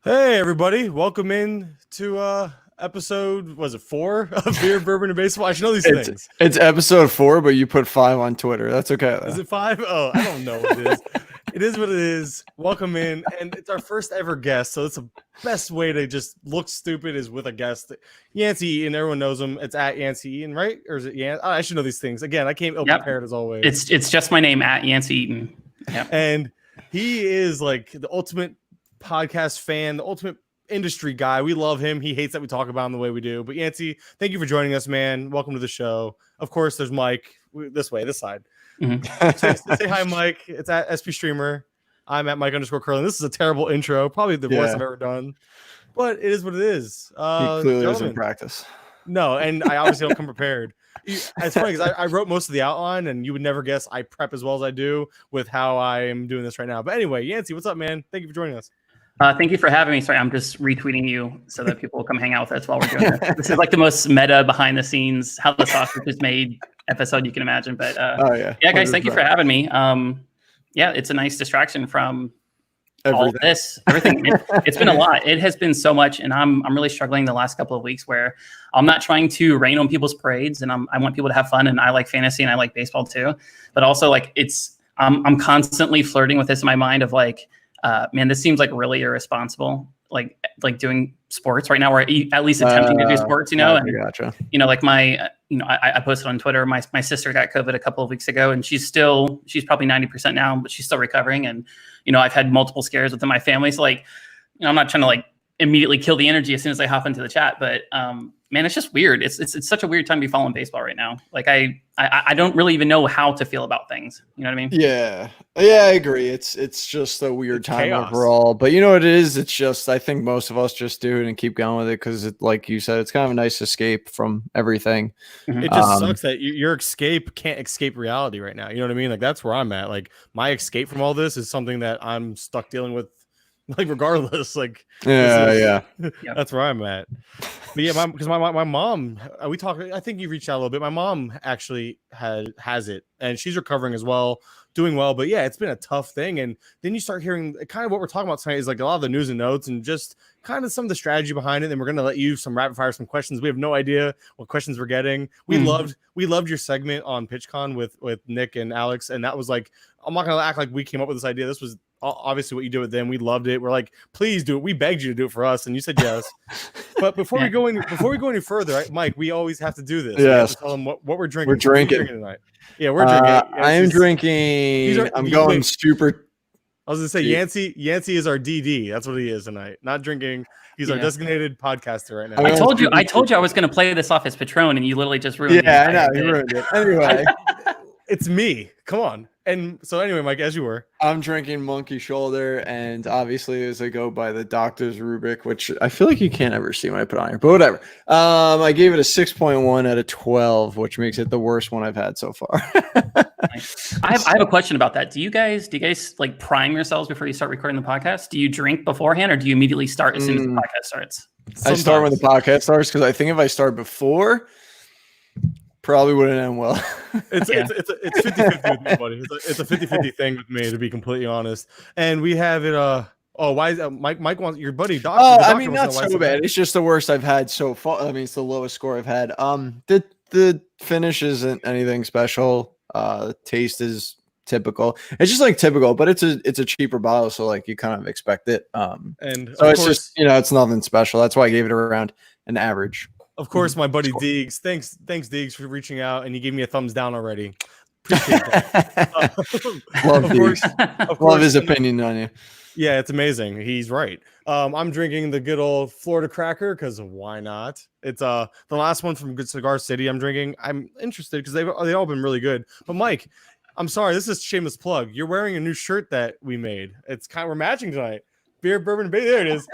Hey everybody, welcome in to episode, was it 4 of Beer, Bourbon, and Baseball? I should know these It's things. it's episode 4, but you put 5 on Twitter. That's okay Is though. it 5? Oh, I don't know what it is. It is what it is. Welcome in, and it's our first ever guest, so it's the best way to just look stupid is with a guest. Yancy Eaton, everyone knows him. It's at Yancy Eaton, right? Or is it Yan? I should know these things. Again, I came ill prepared as always. It's just my name at Yancy Eaton. Yep. And he is like the ultimate podcast fan, the ultimate industry guy. We love him. He hates that we talk about him the way we do. But Yancy, thank you for joining us, man. Welcome to the show. Of course, there's Mike this way, this side. Mm-hmm. say hi, Mike. It's at SP Streamer. I'm at Mike_Curling. This is a terrible intro, probably the worst I've ever done, but it is what it is. He clearly doesn't practice. No, and I obviously don't come prepared. It's funny because I wrote most of the outline, and you would never guess I prep as well as I do with how I am doing this right now. But anyway, Yancy, what's up, man? Thank you for joining us. Thank you for having me. Sorry, I'm just retweeting you so that people will come hang out with us while we're doing this. This is like the most meta behind the scenes, how the sausage is made episode you can imagine. But yeah, guys, thank you for having me. Yeah, it's a nice distraction from all of this, everything. It's been a lot. It has been so much, and I'm really struggling the last couple of weeks where I'm not trying to rain on people's parades, and I want people to have fun, and I like fantasy and I like baseball too, but also like I'm constantly flirting with this in my mind of like, man, this seems like really irresponsible, like doing sports right now, or at least attempting to do sports, and gotcha. Like I posted on Twitter, my sister got COVID a couple of weeks ago, and she's probably 90% now, but she's still recovering. And, I've had multiple scares within my family. So like, I'm not trying to like immediately kill the energy as soon as I hop into the chat, but, man, it's just weird. It's such a weird time to be following baseball right now. Like I don't really even know how to feel about things. You know what I mean? Yeah, I agree. It's just a weird time chaos overall. But you know what it is? It's just I think most of us just do it and keep going with it because, like you said, it's kind of a nice escape from everything. Mm-hmm. It just sucks that your escape can't escape reality right now. You know what I mean? Like that's where I'm at. Like my escape from all this is something that I'm stuck dealing with. Like regardless, like that's where I'm at. But yeah, because my mom, we talked. I think you reached out a little bit. My mom actually has it, and she's recovering as well, doing well. But yeah, it's been a tough thing. And then you start hearing kind of what we're talking about tonight is like a lot of the news and notes, and just kind of some of the strategy behind it. And we're gonna let you some rapid fire some questions. We have no idea what questions we're getting. We loved your segment on PitchCon with Nick and Alex, and that was like, I'm not gonna act like we came up with this idea. This was obviously what you did with them. We loved it. We're like, please do it. We begged you to do it for us, and you said yes. But before we go any further, right, Mike, we always have to do this. Yes. Tell them what we're drinking. We're drinking tonight. Yeah, we're drinking. I am drinking. I'm going super. I was gonna say Yancy is our DD. That's what he is tonight. Not drinking. He's our designated podcaster right now. I told you I was going to play this off as Patron, and you literally just ruined it. Yeah, I know. You ruined it. Anyway, it's me. Come on. And so anyway, Mike, as you were. I'm drinking Monkey Shoulder, and obviously as I go by the doctor's rubric, which I feel like you can't ever see when I put on here, but whatever. I gave it a 6.1 out of 12, which makes it the worst one I've had so far. I have a question about that. Do you guys like prime yourselves before you start recording the podcast? Do you drink beforehand, or do you immediately start as soon as the podcast starts? I start when the podcast starts because I think if I start before, probably wouldn't end well. It's 50-50 with me, buddy. It's a 50-50 thing with me, to be completely honest. And we have it. Why is Mike wants your buddy doctor? I mean, not so bad. It's just the worst I've had so far. I mean, it's the lowest score I've had. The finish isn't anything special. Taste is typical. It's just like typical, but it's a cheaper bottle, so like you kind of expect it. And so it's just it's nothing special. That's why I gave it around an average. Of course, my buddy Deegs. Thanks, Deegs, for reaching out, and he gave me a thumbs down already. Appreciate that. Love his opinion on you. Yeah, it's amazing. He's right. I'm drinking the good old Florida Cracker because why not? It's the last one from Good Cigar City. I'm drinking. I'm interested because they've all been really good. But Mike, I'm sorry, this is a shameless plug. You're wearing a new shirt that we made. We're matching tonight. Beer, bourbon, and baseball. There it is.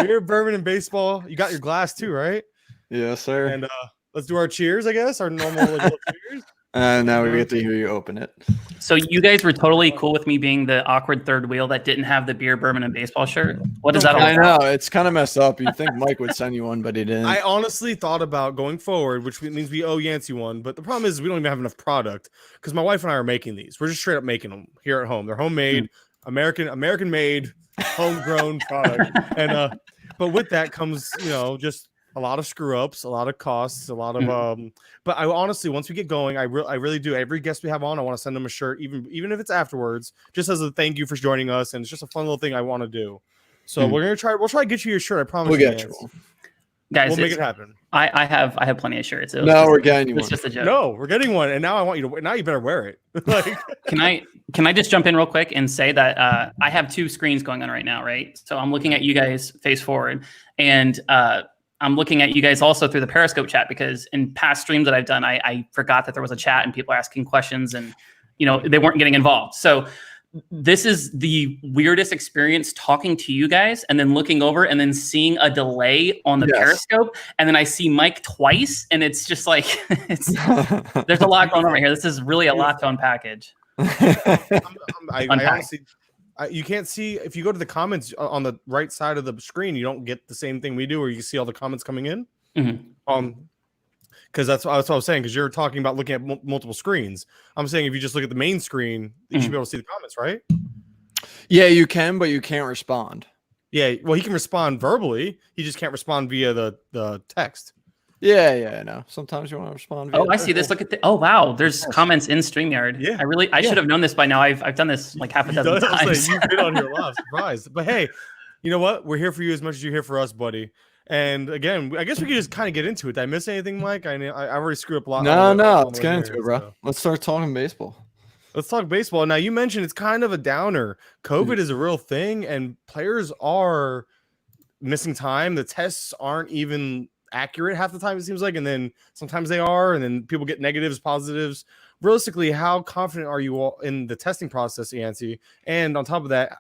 Beer, bourbon, and baseball. You got your glass too, right? Yes, sir. And let's do our cheers, I guess. Our normal little cheers. Now we get to hear you open it. So you guys were totally cool with me being the awkward third wheel that didn't have the beer, bourbon, and baseball shirt. What is that all about? I know. It's kind of messed up. You'd think Mike would send you one, but he didn't. I honestly thought about going forward, which means we owe Yancy one. But the problem is we don't even have enough product because my wife and I are making these. We're just straight up making them here at home. They're homemade, American made. homegrown product. And but with that comes, just a lot of screw ups, a lot of costs, a lot of but I honestly, once we get going, I really do. Every guest we have on, I want to send them a shirt, even if it's afterwards, just as a thank you for joining us. And it's just a fun little thing I want to do. So we'll try to get you your shirt. I promise. We'll get you. Guys, we'll make it happen. I have plenty of shirts. We're getting you one. It's just a joke. No, we're getting one, and now I want you to. Now you better wear it. Like, can I just jump in real quick and say that I have two screens going on right now, right? So I'm looking at you guys face forward, and I'm looking at you guys also through the Periscope chat, because in past streams that I've done, I forgot that there was a chat and people are asking questions, and they weren't getting involved. So this is the weirdest experience talking to you guys and then looking over and then seeing a delay on the Periscope. And then I see Mike twice, and it's just like, there's a lot going on right here. This is really a lot to unpackage. I honestly, you can't see, if you go to the comments on the right side of the screen, you don't get the same thing we do where you see all the comments coming in. Because that's what I was saying, because you're talking about looking at multiple screens. I'm saying if you just look at the main screen, you should be able to see the comments, right? Yeah, you can, but you can't respond. Yeah, well, he can respond verbally. He just can't respond via the text. Yeah, I know. Sometimes you want to respond via I see this. Look at wow, there's comments in StreamYard. Yeah. I should have known this by now. I've done this like half a dozen times. You've been on your live, surprised. But hey, you know what? We're here for you as much as you're here for us, buddy. And again, I guess we could just kind of get into it. Did I miss anything, Mike? I already screwed up a lot. No. Let's get into it, bro. So. Let's start talking baseball. Let's talk baseball. Now, you mentioned it's kind of a downer. COVID is a real thing, and players are missing time. The tests aren't even accurate half the time, it seems like. And then sometimes they are, and then people get negatives, positives. Realistically, how confident are you all in the testing process, Yancy? And on top of that,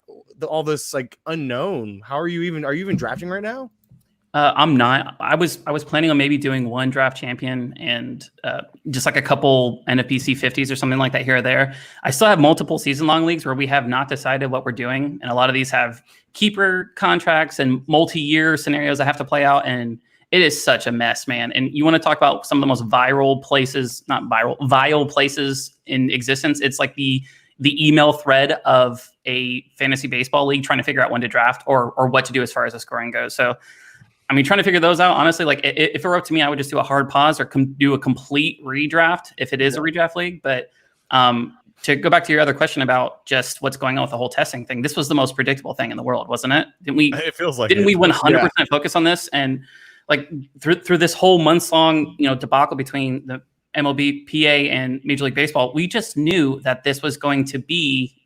all this like unknown. Are you even drafting right now? I'm not. I was planning on maybe doing one draft champion and just like a couple NFBC 50s or something like that here or there. I still have multiple season-long leagues where we have not decided what we're doing, and a lot of these have keeper contracts and multi-year scenarios I have to play out, and it is such a mess, man. And you want to talk about some of the most vile places in existence? It's like the email thread of a fantasy baseball league trying to figure out when to draft or what to do as far as the scoring goes. So I mean, trying to figure those out, honestly, like if it were up to me, I would just do a hard pause or do a complete redraft if it is a redraft league. But to go back to your other question about just what's going on with the whole testing thing, this was the most predictable thing in the world, wasn't it? Didn't we? It feels like we 100% focus on this? And like through this whole months long, debacle between the MLB, PA, and Major League Baseball, we just knew that this was going to be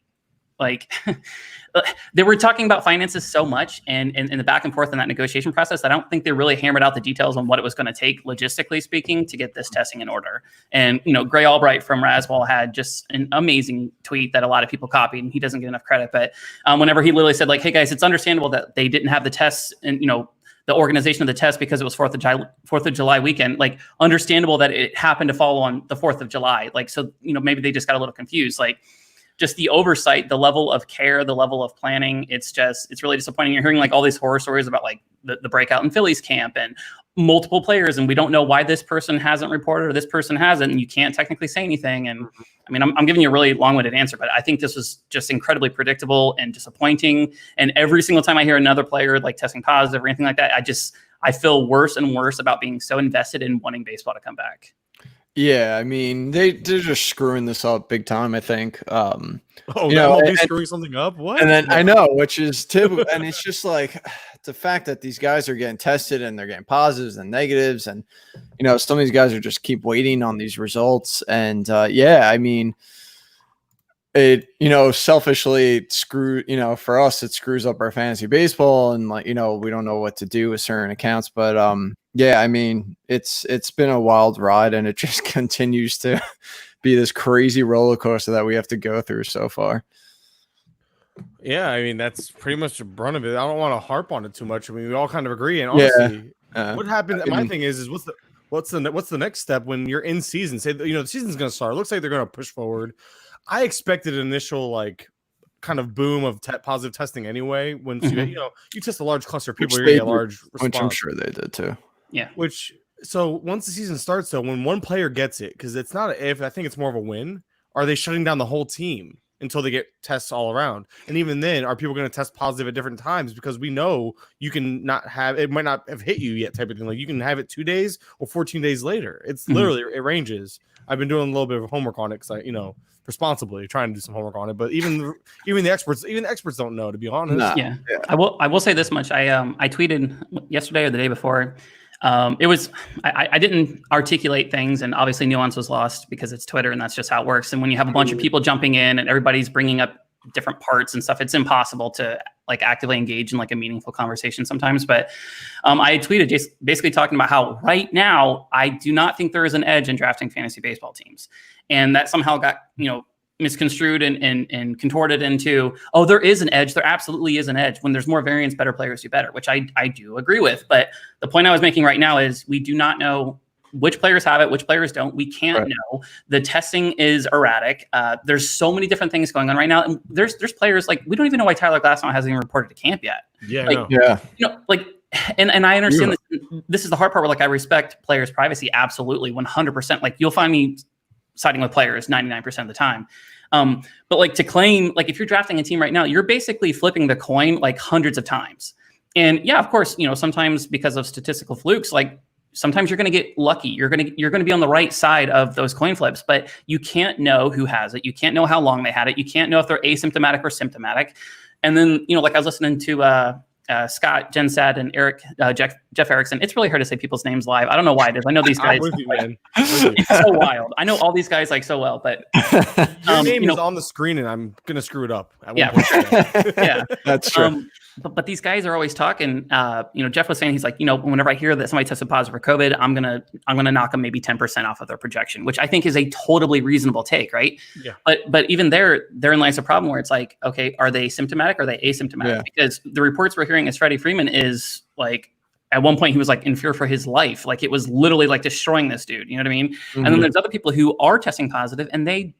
like. They were talking about finances so much and the back and forth in that negotiation process. I don't think they really hammered out the details on what it was going to take, logistically speaking, to get this testing in order. And, Gray Albright from Raswell had just an amazing tweet that a lot of people copied, and he doesn't get enough credit. But whenever he literally said, like, hey, guys, it's understandable that they didn't have the tests and, the organization of the test because it was 4th of July weekend, like understandable that it happened to fall on the 4th of July. Like, so, maybe they just got a little confused. Like, just the oversight, the level of care, the level of planning, it's really disappointing. You're hearing like all these horror stories about like the breakout in Phillies camp and multiple players, and we don't know why this person hasn't reported or this person hasn't, and you can't technically say anything. And I mean, I'm giving you a really long-winded answer, but I think this was just incredibly predictable and disappointing. And every single time I hear another player like testing positive or anything like that, I feel worse and worse about being so invested in wanting baseball to come back. Yeah, I mean, they're just screwing this up big time, I think. Screwing something up? What? And then I know, which is typical. And it's just like the fact that these guys are getting tested and they're getting positives and negatives. And, some of these guys are just keep waiting on these results. And, I mean, it, selfishly for us, it screws up our fantasy baseball. And like, we don't know what to do with certain accounts. But, I mean, it's been a wild ride, and it just continues to be this crazy roller coaster that we have to go through so far. Yeah, I mean, that's pretty much the brunt of it. I don't want to harp on it too much. I mean, we all kind of agree. And honestly, what happens? My thing is what's the next step when you're in season? Say the season's going to start. It looks like they're going to push forward. I expected an initial like kind of boom of positive testing anyway. When you test a large cluster of people, you're going to get a large response. Which I'm sure they did too. Yeah. So once the season starts, though, when one player gets it, because it's not if I think it's more of a win. Are they shutting down the whole team? until they get tests all around. And even then, are people going to test positive at different times? Because we know you can not have, it might not have hit you yet type of thing. Like you can have it 2 days or 14 days later. It's literally, it ranges. I've been doing a little bit of homework on it because responsibly trying to do some homework on it. But even the experts don't know, to be honest. Nah. Yeah. I will say this much. I tweeted yesterday or the day before. I didn't articulate things, and obviously nuance was lost because it's Twitter and that's just how it works. And when you have a bunch of people jumping in and everybody's bringing up different parts and stuff, it's impossible to like actively engage in like a meaningful conversation sometimes. But I tweeted just basically talking about how right now I do not think there is an edge in drafting fantasy baseball teams, and that somehow got misconstrued and contorted into, oh, there is an edge. There absolutely is an edge. When there's more variance, better players do better, which I do agree with. But the point I was making right now is we do not know which players have it, which players don't. We can't know. The testing is erratic. There's so many different things going on right now. And there's players like, we don't even know why Tyler Glasnow hasn't even reported to camp yet. And I understand this is the hard part where like I respect players' privacy. Absolutely. 100%. Like you'll find me siding with players 99% of the time. But like to claim, like if you're drafting a team right now, you're basically flipping the coin like hundreds of times. And yeah, of course, sometimes because of statistical flukes, like sometimes you're going to get lucky. You're going to be on the right side of those coin flips, but you can't know who has it. You can't know how long they had it. You can't know if they're asymptomatic or symptomatic. And then, like I was listening to Scott, Jen Sad, and Eric, Jeff Erickson. It's really hard to say people's names live. I don't know why it is. I know these guys. It's so wild. I know all these guys like so well, but your name is on the screen, and I'm gonna screw it up. Yeah, that's true. But these guys are always talking. Jeff was saying he's like, whenever I hear that somebody tested positive for COVID, I'm gonna knock them maybe 10% off of their projection, which I think is a totally reasonable take, right? Yeah. But even therein lies a problem where it's like, okay, are they symptomatic or are they asymptomatic? Yeah. Because the reports we're hearing is Freddie Freeman is like, at one point he was like in fear for his life. Like it was literally like destroying this dude. You know what I mean? Mm-hmm. And then there's other people who are testing positive and they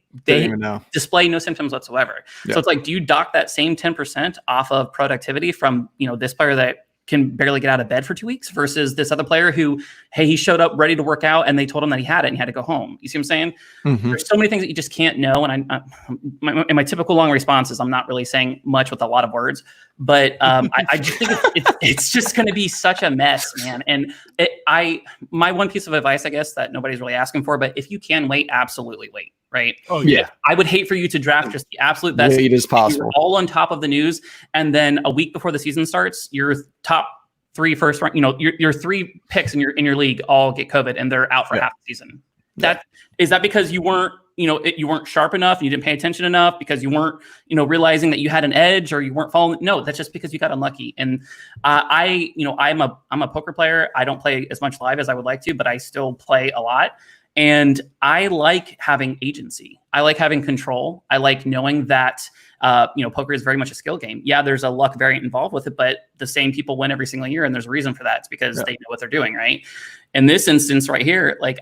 display no symptoms whatsoever. Yeah. So it's like, do you dock that same 10% off of productivity from, this player that can barely get out of bed for 2 weeks versus this other player who, hey, he showed up ready to work out and they told him that he had it and he had to go home. You see what I'm saying? Mm-hmm. There's so many things that you just can't know. And in my typical long responses, I'm not really saying much with a lot of words, but I just think it's just going to be such a mess, man. And my one piece of advice, I guess, that nobody's really asking for, but if you can wait, absolutely wait. Right. Oh yeah. I would hate for you to draft just the absolute best late as possible, all on top of the news, and then a week before the season starts, your top 3 first round, your 3 picks in your league all get COVID and they're out for half the season. Is that because you weren't you weren't sharp enough and you didn't pay attention enough, because you weren't realizing that you had an edge, or you weren't following? No, that's just because you got unlucky. And I'm a poker player. I don't play as much live as I would like to, but I still play a lot. And I like having agency. I like having control. I like knowing that, poker is very much a skill game. Yeah, there's a luck variant involved with it, but the same people win every single year. And there's a reason for that. It's because they know what they're doing, right? In this instance right here, like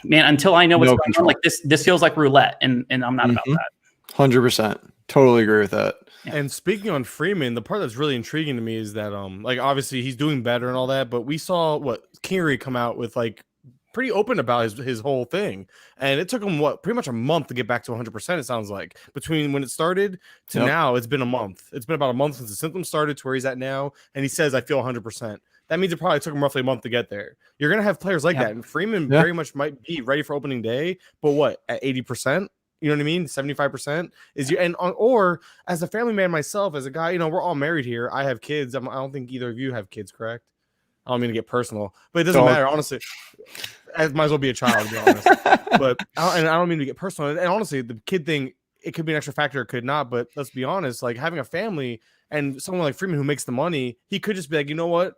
until I know what's going on, like this feels like roulette, and I'm not about that. 100%. Totally agree with that. Yeah. And speaking on Freeman, the part that's really intriguing to me is that, obviously he's doing better and all that, but we saw Kiri come out with pretty open about his whole thing, and it took him pretty much a month to get back to 100%. It sounds like between when it started to now, it's been a month. It's been about a month since the symptoms started to where he's at now, and he says I feel 100%. That means it probably took him roughly a month to get there. You're gonna have players like that, and Freeman very much might be ready for opening day, but at 80%? You know what I mean? 75% is you, or as a family man myself, as a guy, we're all married here. I have kids. I don't think either of you have kids, correct? I don't mean to get personal, but it doesn't matter. Honestly, it might as well be a child, to be honest. But I don't mean to get personal. And honestly, the kid thing, it could be an extra factor, it could not. But let's be honest, like having a family and someone like Freeman who makes the money, he could just be like, you know what?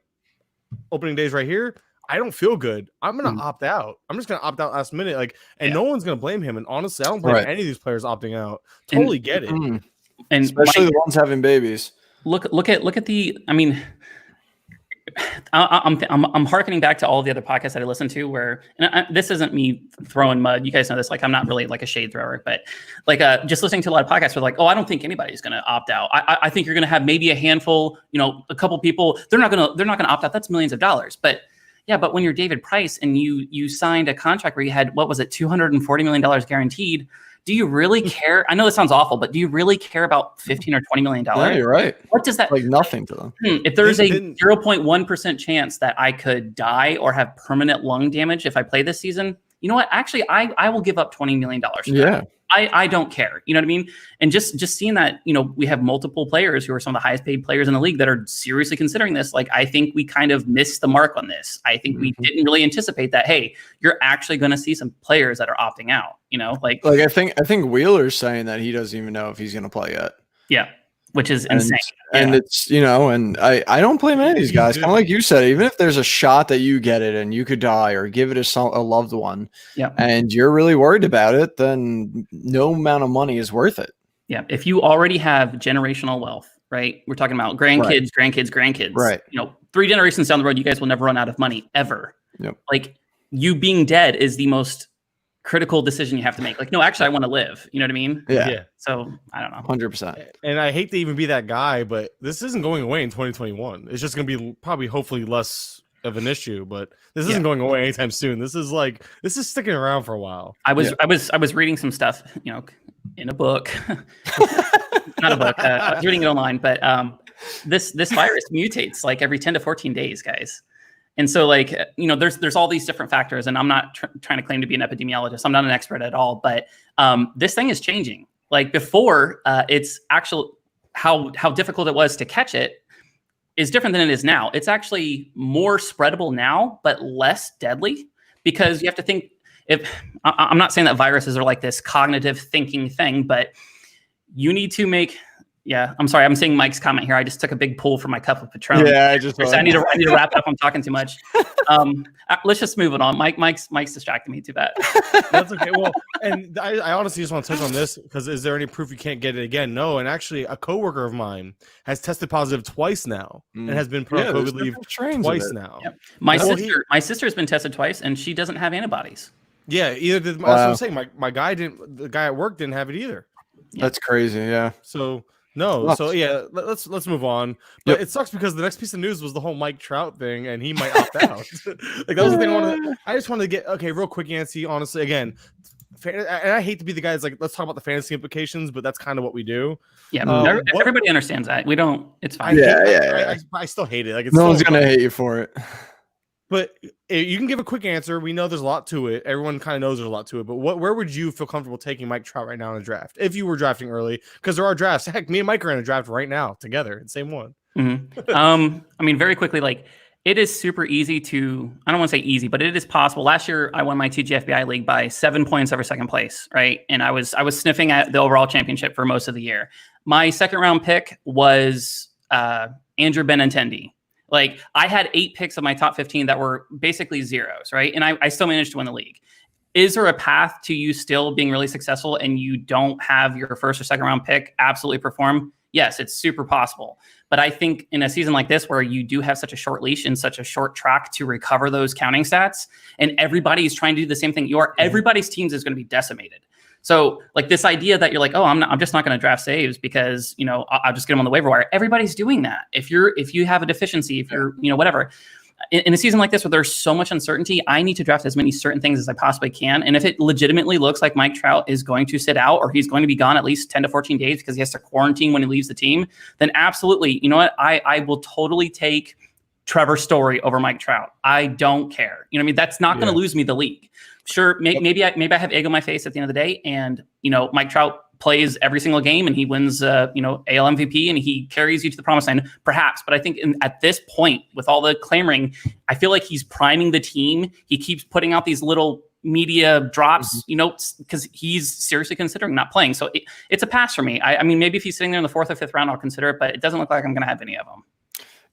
Opening days right here, I don't feel good. I'm gonna opt out. I'm just gonna opt out last minute. No one's gonna blame him. And honestly, I don't blame any of these players opting out. Totally get it. And especially the ones having babies. Look at the. I mean, I'm hearkening back to all the other podcasts that I listened to where, this isn't me throwing mud. You guys know this. Like, I'm not really like a shade thrower, but just listening to a lot of podcasts where I don't think anybody's going to opt out. I think you're going to have maybe a handful, a couple people. They're not going to opt out. That's millions of dollars. But yeah, but when you're David Price and you signed a contract where you had, what was it, $240 million guaranteed. do you really care? I know this sounds awful, but do you really care about $15 or $20 million? Yeah, you're right. What does that like nothing to them? If there's a 0.1% chance that I could die or have permanent lung damage if I play this season, you know what? Actually, I will give up $20 million. Yeah. I don't care. You know what I mean? And just seeing that, we have multiple players who are some of the highest paid players in the league that are seriously considering this. Like, I think we kind of missed the mark on this. I think we didn't really anticipate that, hey, you're actually going to see some players that are opting out, like I think Wheeler's saying that he doesn't even know if he's going to play yet. Yeah. Which is insane. And it's, and I don't blame any of these guys. Kind of like you said, even if there's a shot that you get it and you could die or give it a loved one, and you're really worried about it, then no amount of money is worth it. Yeah. If you already have generational wealth, right? We're talking about grandkids, grandkids. Right. 3 generations down the road, you guys will never run out of money ever. Yep. Like, you being dead is the most critical decision you have to make. Like, no, actually, I want to live. You know what I mean? Yeah. So I don't know. 100%. And I hate to even be that guy, but this isn't going away in 2021. It's just going to be probably hopefully less of an issue, but this isn't going away anytime soon. This is sticking around for a while. I was reading some stuff, in a book, not a book. I was reading it online, but this virus mutates like every 10 to 14 days, guys. And so, like, there's all these different factors, and I'm not trying to claim to be an epidemiologist. I'm not an expert at all, but this thing is changing. Like, before, it's actual how difficult it was to catch it is different than it is now. It's actually more spreadable now, but less deadly, because you have to think. I'm not saying that viruses are like this cognitive thinking thing, but you need to make. Yeah, I'm sorry. I'm seeing Mike's comment here. I just took a big pull from my cup of Patron. Yeah, I need to wrap up. I'm talking too much. Let's just move it on. Mike's distracting me too bad. That's okay. Well, and I honestly just want to touch on this because is there any proof you can't get it again? No. And actually, a coworker of mine has tested positive twice now and has been put on COVID leave twice now. Yep. My sister has been tested twice and she doesn't have antibodies. Yeah, either that's what I'm saying. My guy didn't. The guy at work didn't have it either. Yeah. That's crazy. Yeah. So. No, so yeah, let's move on. But it sucks because the next piece of news was the whole Mike Trout thing, and he might opt out. Like, that was the thing I just wanted to get real quick, Yancy. Honestly, again, and I hate to be the guy that's like, let's talk about the fantasy implications, but that's kind of what we do. Yeah, everybody understands that. We don't. It's fine. I still hate it. Like, it's no one's gonna hate you for it. But you can give a quick answer. We know there's a lot to it. Everyone kind of knows there's a lot to it. But where would you feel comfortable taking Mike Trout right now in a draft? If you were drafting early, because there are drafts. Heck, me and Mike are in a draft right now together, the same one. Mm-hmm. I mean, very quickly, like, it is super easy to, I don't want to say easy, but it is possible. Last year, I won my TGFBI league by 7 points over second place, right? And I was sniffing at the overall championship for most of the year. My second round pick was Andrew Benintendi. Like, I had 8 picks of my top 15 that were basically zeros, right? And I still managed to win the league. Is there a path to you still being really successful and you don't have your first or second round pick absolutely perform? Yes, it's super possible. But I think in a season like this, where you do have such a short leash and such a short track to recover those counting stats, and everybody's trying to do the same thing, everybody's teams is going to be decimated. So, like, this idea that you're like, oh, I'm just not going to draft saves because, I'll just get them on the waiver wire. Everybody's doing that. If you have a deficiency, if you're, whatever, in a season like this where there's so much uncertainty, I need to draft as many certain things as I possibly can. And if it legitimately looks like Mike Trout is going to sit out or he's going to be gone at least 10 to 14 days because he has to quarantine when he leaves the team, then absolutely, you know what? I will totally take Trevor Story over Mike Trout. I don't care. You know what I mean? That's not going to lose me the league. Sure, maybe I have egg on my face at the end of the day, and Mike Trout plays every single game and he wins AL MVP and he carries you to the promised land, perhaps. But I think at this point, with all the clamoring, I feel like he's priming the team. He keeps putting out these little media drops, because he's seriously considering not playing. So it's a pass for me. I mean, maybe if he's sitting there in the 4th or 5th round, I'll consider it, but it doesn't look like I'm going to have any of them.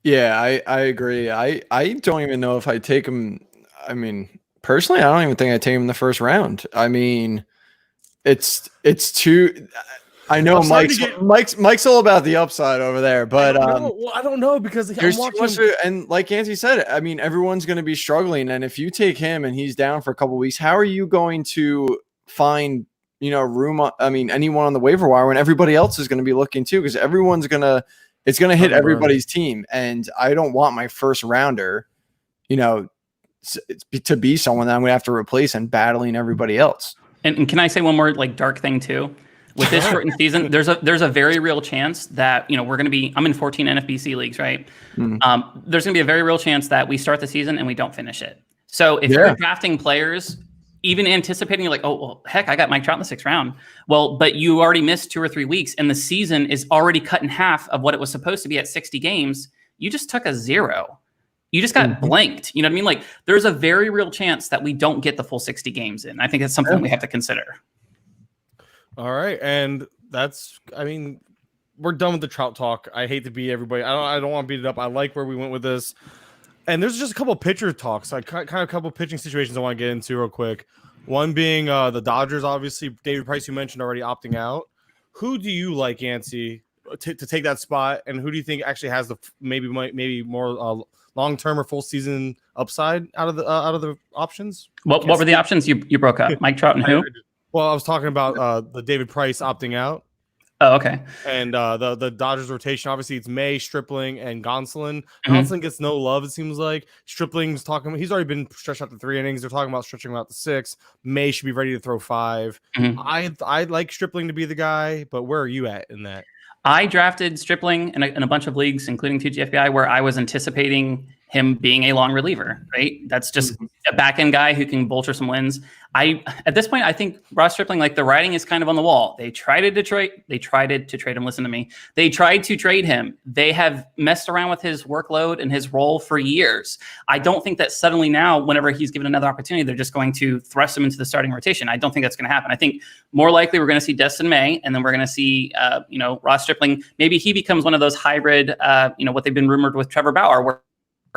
Yeah, I agree. I don't even know if I take him. I mean, personally, I don't even think I take him in the first round. I mean, it's too. I know Mike's all about the upside over there, but I don't know because there's too much and like Yancy said, I mean, everyone's going to be struggling, and if you take him and he's down for a couple of weeks, how are you going to find room? Anyone on the waiver wire when everybody else is going to be looking too, because it's going to hit everybody's team, and I don't want my first rounder, to be someone that I'm going to have to replace and battling everybody else. And can I say one more like dark thing too? With this shortened season, there's a very real chance that we're going to be. I'm in 14 NFBC leagues, right? There's going to be a very real chance that we start the season and we don't finish it. So if you're drafting players, even anticipating like, oh well, heck, I got Mike Trout in the 6th round. Well, but you already missed 2 or 3 weeks, and the season is already cut in half of what it was supposed to be at 60 games. You just took a 0. You just got blanked. You know what I mean? Like, there's a very real chance that we don't get the full 60 games in. I think that's something we have to consider. All right, and we're done with the Trout talk. I hate to beat everybody. I don't want to beat it up. I like where we went with this. And there's just a couple of pitcher talks, like kind of a couple of pitching situations I want to get into real quick. One being the Dodgers, obviously. David Price, you mentioned already opting out. Who do you like, Yancy, to take that spot? And who do you think actually has the maybe more long-term or full season upside out of the options? What were the options? You broke up. Mike Trout and who? Well, I was talking about the David Price opting out. Oh, okay. And the Dodgers rotation, obviously, it's May, Stripling, and Gonsolin. Gonsolin gets no love, it seems like. Stripling's he's already been stretched out to 3 innings. They're talking about stretching him out to 6. May should be ready to throw 5. I'd like Stripling to be the guy, but where are you at in that? I drafted Stripling in a bunch of leagues, including 2 GFBI, where I was anticipating him being a long reliever, right? That's just a back-end guy who can vulture some wins. At this point, I think Ross Stripling, like, the writing is kind of on the wall. They tried to trade him. Listen to me. They tried to trade him. They have messed around with his workload and his role for years. I don't think that suddenly now, whenever he's given another opportunity, they're just going to thrust him into the starting rotation. I don't think that's going to happen. I think more likely we're going to see Destin May, and then we're going to see, Ross Stripling. Maybe he becomes one of those hybrid, what they've been rumored with Trevor Bauer, where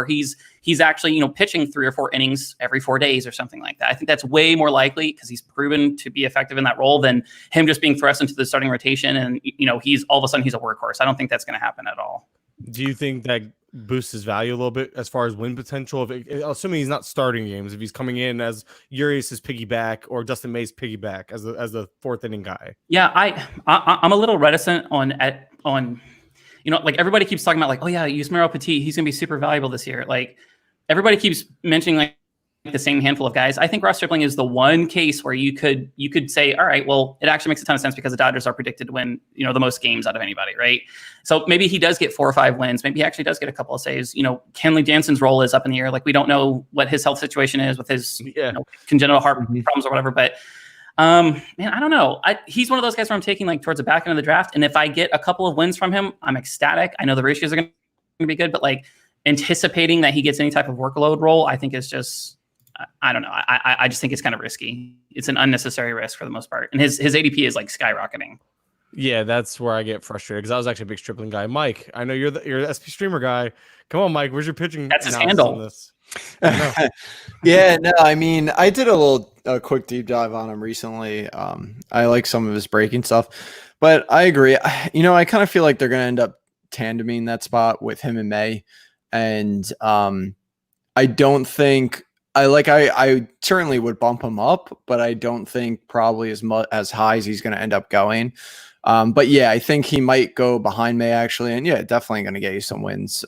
he's actually, pitching 3 or 4 innings every 4 days or something like that. I think that's way more likely because he's proven to be effective in that role than him just being thrust into the starting rotation. And, he's all of a sudden he's a workhorse. I don't think that's going to happen at all. Do you think that boosts his value a little bit as far as win potential? Assuming he's not starting games, if he's coming in as Urias's piggyback or Dustin May's piggyback as the 4th inning guy. Yeah, I'm a little reticent on like everybody keeps talking about like, oh yeah, Yusmeiro Petit, he's going to be super valuable this year. Like everybody keeps mentioning like the same handful of guys. I think Ross Stripling is the one case where you could say, all right, well, it actually makes a ton of sense because the Dodgers are predicted to win, the most games out of anybody, right? So maybe he does get 4 or 5 wins. Maybe he actually does get a couple of saves. Kenley Jansen's role is up in the air. Like we don't know what his health situation is with his congenital heart problems or whatever, but man, I don't know. He's one of those guys where I'm taking like towards the back end of the draft. And if I get a couple of wins from him, I'm ecstatic. I know the ratios are going to be good, but like anticipating that he gets any type of workload role, I think is just, I don't know. I just think it's kind of risky. It's an unnecessary risk for the most part. And his ADP is like skyrocketing. Yeah, that's where I get frustrated because I was actually a big Stripling guy. Mike, I know you're the SP streamer guy. Come on, Mike, where's your pitching? That's his handle. On this? Yeah, no, I mean, I did a quick deep dive on him recently. I like some of his breaking stuff, but I agree. I kind of feel like they're going to end up tandeming that spot with him and May. And I don't think I certainly would bump him up, but I don't think probably as high as he's going to end up going. But yeah, I think he might go behind May actually. And yeah, definitely going to get you some wins.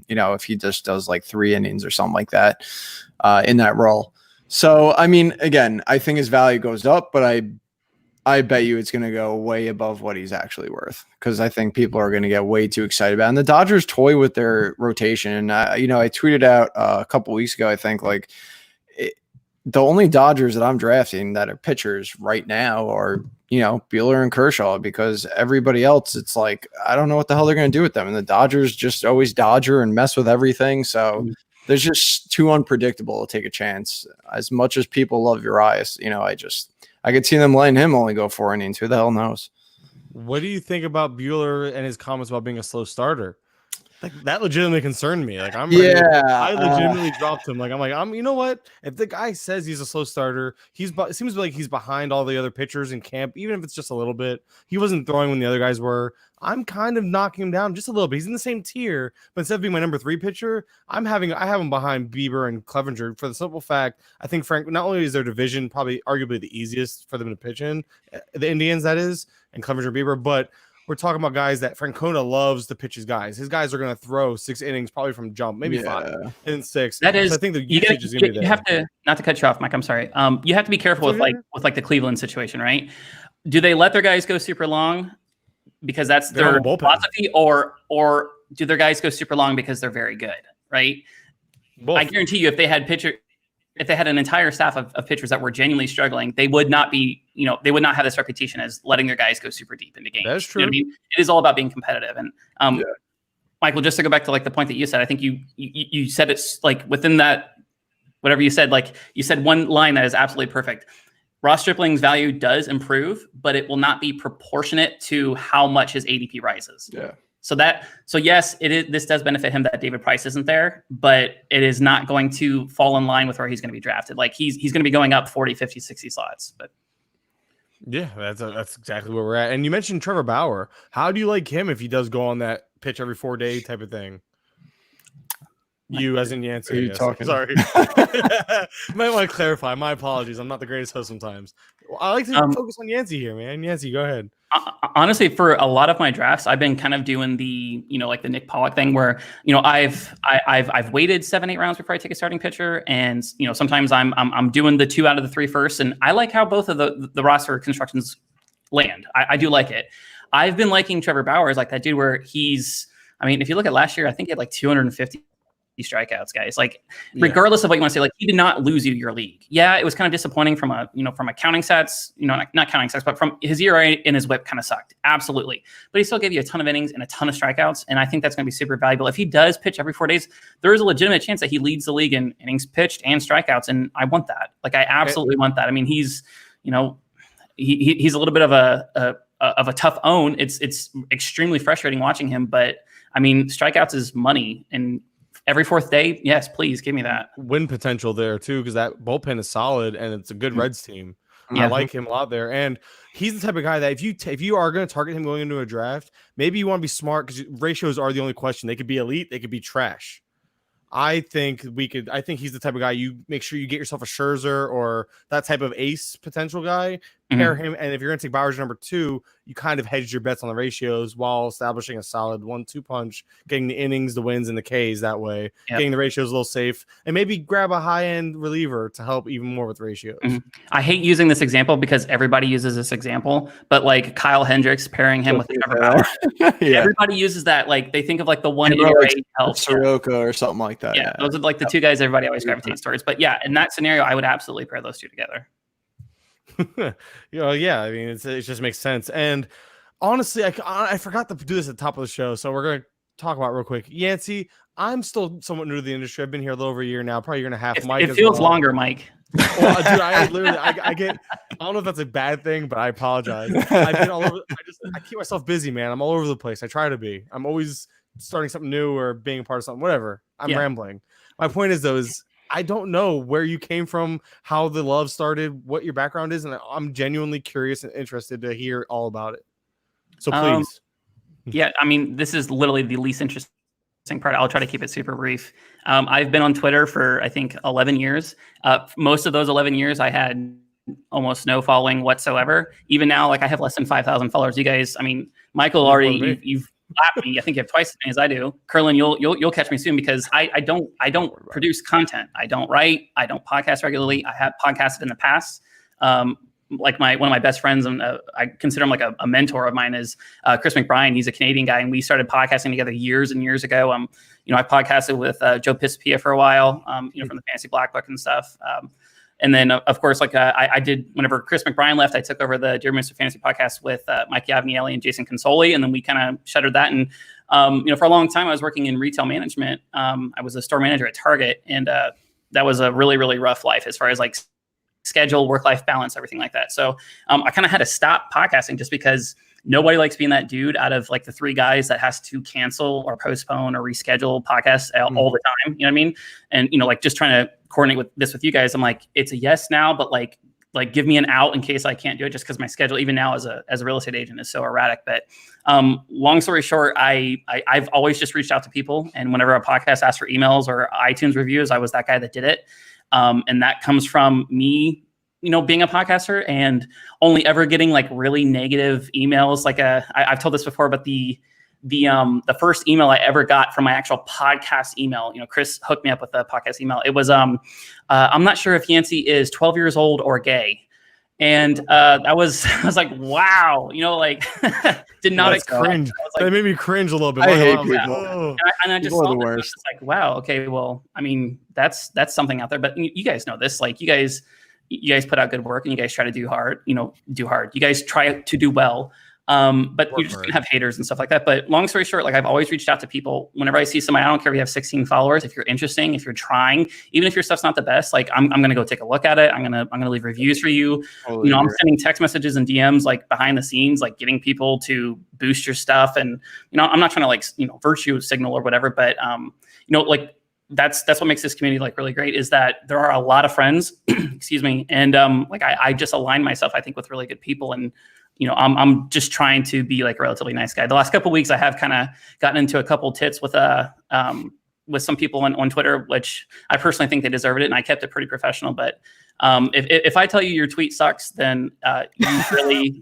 If he just does like 3 innings or something like that, in that role. So, I mean, again, I think his value goes up, but I bet you it's going to go way above what he's actually worth. Cause I think people are going to get way too excited about it. And the Dodgers toy with their rotation. And I tweeted out a couple weeks ago, I think the only Dodgers that I'm drafting that are pitchers right now are, Buehler and Kershaw, because everybody else, it's like, I don't know what the hell they're going to do with them. And the Dodgers just always dodger and mess with everything. So they're just too unpredictable to take a chance. As much as people love Urias, I could see them letting him only go 4 innings. Who the hell knows? What do you think about Buehler and his comments about being a slow starter? Like that legitimately concerned me. Like I legitimately dropped him. I'm you know what? If the guy says he's a slow starter, it seems like he's behind all the other pitchers in camp, even if it's just a little bit. He wasn't throwing when the other guys were. I'm kind of knocking him down just a little bit. He's in the same tier, but instead of being my number 3 pitcher, I have him behind Bieber and Clevenger for the simple fact I think Frank, not only is their division probably arguably the easiest for them to pitch in, the Indians that is, and Clevenger and Bieber, but we're talking about guys that Francona loves to pitch his guys. His guys are going to throw 6 innings, probably from jump, maybe 5 and 6. That is, so I think the usage is going to be there. You have to, not to cut you off, Mike. I'm sorry. You have to be careful with the Cleveland situation, right? Do they let their guys go super long because that's their philosophy, or do their guys go super long because they're very good, right? Both. I guarantee you, if they had an entire staff of pitchers that were genuinely struggling, they would not be, they would not have this reputation as letting their guys go super deep into games. That's true. You know what I mean? It is all about being competitive. And Michael, just to go back to like the point that you said, I think you said it's like within that, whatever you said, like you said one line that is absolutely perfect. Ross Stripling's value does improve, but it will not be proportionate to how much his ADP rises. Yeah. So yes, it is. This does benefit him that David Price isn't there, but it is not going to fall in line with where he's going to be drafted. Like he's going to be going up 40, 50, 60 slots. But yeah, that's exactly where we're at. And you mentioned Trevor Bauer. How do you like him if he does go on that pitch every 4 day type of thing? You as in Yancy. You talking? Sorry. Might want to clarify. My apologies. I'm not the greatest host sometimes. I like to focus on Yancy here, man. Yancy, go ahead. Honestly, for a lot of my drafts, I've been kind of doing the, like the Nick Pollock thing where, I've waited 7-8 rounds before I take a starting pitcher. And, sometimes I'm doing the 2 out of the 3 first. And I like how both of the roster constructions land. I do like it. I've been liking Trevor Bauer as like that dude where if you look at last year, I think he had like 250 strikeouts, guys. Like, regardless of what you want to say, like he did not lose you your league. Yeah, it was kind of disappointing from a counting stats, not counting stats, but from his ERA and his WHIP kind of sucked. Absolutely. But he still gave you a ton of innings and a ton of strikeouts. And I think that's going to be super valuable. If he does pitch every 4 days, there is a legitimate chance that he leads the league in innings pitched and strikeouts. And I want that. Like, I absolutely want that. I mean, he's a little bit of a tough own. It's extremely frustrating watching him, but I mean, strikeouts is money, and every 4th day, yes, please give me that. Win potential there too, because that bullpen is solid and it's a good Reds team. I like him a lot there, and he's the type of guy that if you are going to target him going into a draft, maybe you want to be smart because ratios are the only question. They could be elite, they could be trash. I think he's the type of guy you make sure you get yourself a Scherzer or that type of ace potential guy, pair him. And if you're going to take Bauer's number 2, you kind of hedge your bets on the ratios while establishing a solid 1-2 punch, getting the innings, the wins, and the Ks that way, getting the ratios a little safe, and maybe grab a high-end reliever to help even more with ratios. I hate using this example because everybody uses this example, but like Kyle Hendricks pairing him with Trevor Bauer. Everybody uses that. Like they think of like the one ERA help Soroka or something like that. Yeah, those are like the 2 guys everybody always gravitates towards. But yeah, in that scenario, I would absolutely pair those 2 together. I mean, it just makes sense. And honestly, I forgot to do this at the top of the show, so we're going to talk about it real quick. Yancy, I'm still somewhat new to the industry. I've been here a little over a year now, probably a year and a half. Mike, it feels longer, Mike. Well, dude, I don't know if that's a bad thing, but I apologize. I've been all over. I keep myself busy, man. I'm all over the place. I try to be. I'm always starting something new or being a part of something, whatever. I'm rambling. My point is, though, I don't know where you came from, how the love started, what your background is, and I'm genuinely curious and interested to hear all about it. So please. I mean, this is literally the least interesting part. I'll try to keep it super brief. I've been on Twitter for, I think, 11 years. Most of those 11 years, I had almost no following whatsoever. Even now, like I have less than 5,000 followers. You guys, I mean, Michael already, you've lapped me. I think you have twice as many as I do. Curlin, you'll catch me soon because I don't produce content. I don't write. I don't podcast regularly. I have podcasted in the past. Like one of my best friends, and I consider him like a mentor of mine, is Chris McBride. He's a Canadian guy, and we started podcasting together years and years ago. I podcasted with Joe Pisapia for a while, from the Fantasy Black Book and stuff. And then, of course, like I did whenever Chris McBride left, I took over the Dear Mr. Fantasy podcast with Mike Yavnielli and Jason Consoli, and then we kind of shuttered that. And for a long time, I was working in retail management. I was a store manager at Target, and that was a really, really rough life as far as like schedule, work-life balance, everything like that. So I kind of had to stop podcasting just because nobody likes being that dude out of like the 3 guys that has to cancel or postpone or reschedule podcasts all the time. You know what I mean? And, like just trying to coordinate with you guys, I'm like, it's a yes now, but like give me an out in case I can't do it just because my schedule, even now as a real estate agent, is so erratic. But long story short, I've always just reached out to people. And whenever a podcast asked for emails or iTunes reviews, I was that guy that did it. And that comes from me being a podcaster and only ever getting like really negative emails. Like I've told this before, but the first email I ever got from my actual podcast email, Chris hooked me up with a podcast email. It was, I'm not sure if Yancy is 12 years old or gay. And I was like, wow, did not expect. Cringe. That made me cringe a little bit. I hate people. And I just saw this, it's like, wow, okay, well, I mean, that's something out there. But you guys know this, like you guys put out good work and you guys try to do hard. You guys try to do well. But you're just gonna have haters and stuff like that. But long story short, like I've always reached out to people whenever I see somebody. I don't care if you have 16 followers. If you're interesting, if you're trying, even if your stuff's not the best, like I'm gonna go take a look at it. I'm gonna leave reviews for you. I'm sending text messages and DMs like behind the scenes, like getting people to boost your stuff. And I'm not trying to virtue signal or whatever, but like that's what makes this community like really great is that there are a lot of friends, excuse me, and I just align myself, I think, with really good people. And I'm just trying to be like a relatively nice guy. The last couple of weeks, I have kind of gotten into a couple tits with some people on Twitter, which I personally think they deserved it, and I kept it pretty professional. But if I tell you your tweet sucks, then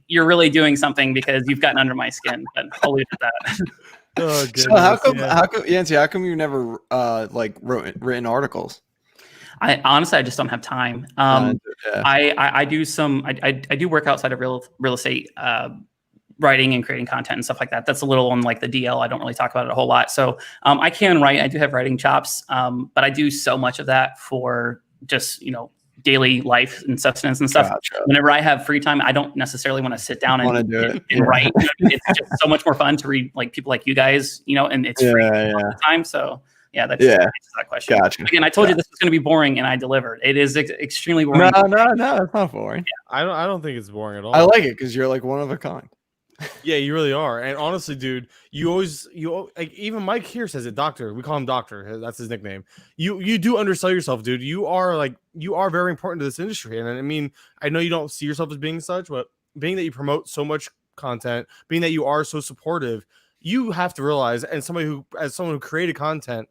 you're really doing something because you've gotten under my skin. But I'll leave it at that. Oh, so how come, Yancy? How come you never written articles? I just don't have time. I do work outside of real estate, writing and creating content and stuff like that. That's a little on like the DL. I don't really talk about it a whole lot. So I can write. I do have writing chops, but I do so much of that for just daily life and sustenance and stuff. Gotcha. Whenever I have free time, I don't necessarily want to sit down and write. It's just so much more fun to read like people like you guys, and it's free all the time. So. Yeah, that answers that question. Gotcha. Again, I told you this was going to be boring, and I delivered. It is extremely boring. No, it's not boring. Yeah. I don't think it's boring at all. I like it because you're like one of a kind. Yeah, you really are. And honestly, dude, you like even Mike here says it. Doctor, we call him Doctor. That's his nickname. You do undersell yourself, dude. You are very important to this industry. And I mean, I know you don't see yourself as being such, but being that you promote so much content, being that you are so supportive, you have to realize, and as someone who created content,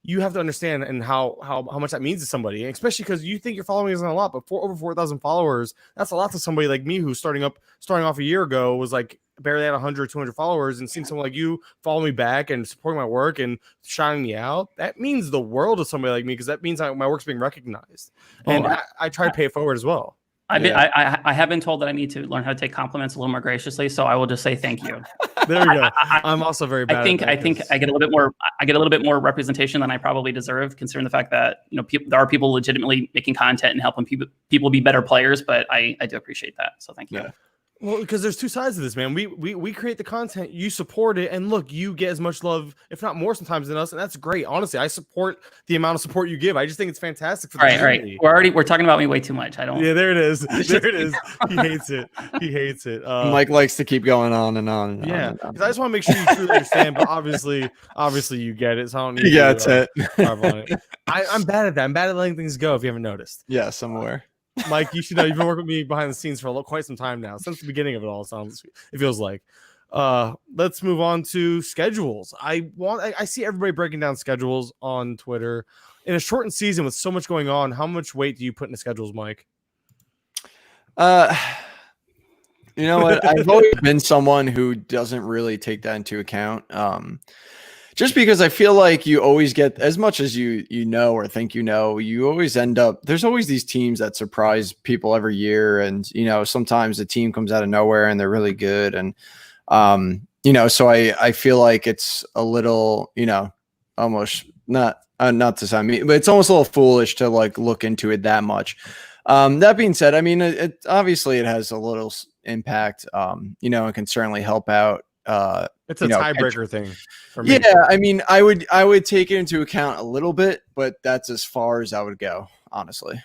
you have to understand and how much that means to somebody, and especially because you think your following isn't a lot, but over 4,000 followers, that's a lot to somebody like me who's starting off a year ago, was like barely at 100, 200 followers, and seeing someone like you follow me back and supporting my work and shouting me out, that means the world to somebody like me, because that means my work's being recognized. And I try to pay it forward as well. I have been told that I need to learn how to take compliments a little more graciously, so I will just say thank you. There we go. I'm also very bad. I think I get a little bit more representation than I probably deserve, considering the fact that there are people legitimately making content and helping people be better players. But I do appreciate that, so thank you. Yeah. Well, because there's two sides to this, man. We create the content, you support it, and look, you get as much love, if not more, sometimes than us, and that's great. Honestly, I support the amount of support you give. I just think it's fantastic for the community. Right. We're talking about me way too much. I don't. Yeah, there it is. There it is. He hates it. Mike likes to keep going on and on. And yeah, because I just want to make sure you truly understand. But obviously, you get it. So I don't need. He gets it. On it. I'm bad at that. I'm bad at letting things go. If you haven't noticed. Yeah, somewhere. Mike, you should know you've been working with me behind the scenes for quite some time now, since the beginning of it all. It feels like. Let's move on to schedules. I see everybody breaking down schedules on Twitter. In a shortened season with so much going on, how much weight do you put in the schedules, Mike? You know what? I've always been someone who doesn't really take that into account. Just because I feel like you always get, as much as you know or think you always end up, there's always these teams that surprise people every year. And, sometimes a team comes out of nowhere and they're really good. And, so I feel like it's a little, almost not to sound mean, but it's almost a little foolish to look into it that much. That being said, I mean, it obviously it has a little impact, and can certainly help out. It's a tiebreaker thing for me. Yeah, I mean, I would take it into account a little bit, but that's as far as I would go, honestly.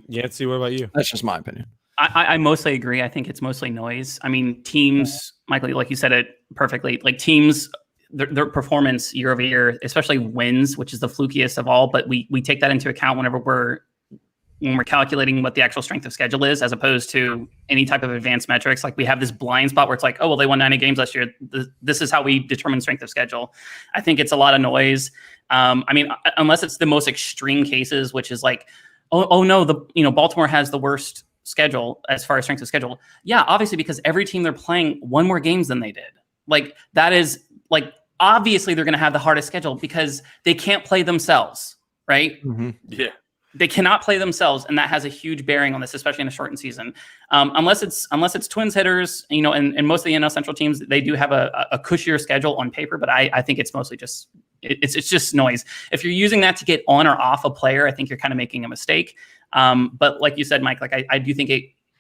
Yancy, what about you? That's just my opinion. I mostly agree. I think it's mostly noise. I mean, teams, Michael, like you said it perfectly, like teams, their performance year over year, especially wins, which is the flukiest of all, but we take that into account whenever when we're calculating what the actual strength of schedule is, as opposed to any type of advanced metrics. Like we have this blind spot where it's like, oh, well, they won 90 games last year. This is how we determine strength of schedule. I think it's a lot of noise. I mean, unless it's the most extreme cases, which is like, oh no, Baltimore has the worst schedule as far as strength of schedule? Yeah, obviously, because every team they're playing won more games than they did. Like that is like, obviously they're going to have the hardest schedule because they can't play themselves, right? Mm-hmm. Yeah. They cannot play themselves, and that has a huge bearing on this, especially in a shortened season. Unless it's Twins hitters, you know, and most of the NL Central teams, they do have a cushier schedule on paper, but I think it's mostly just it's just noise. If you're using that to get on or off a player, I think you're kind of making a mistake. But like you said, Mike, like I do think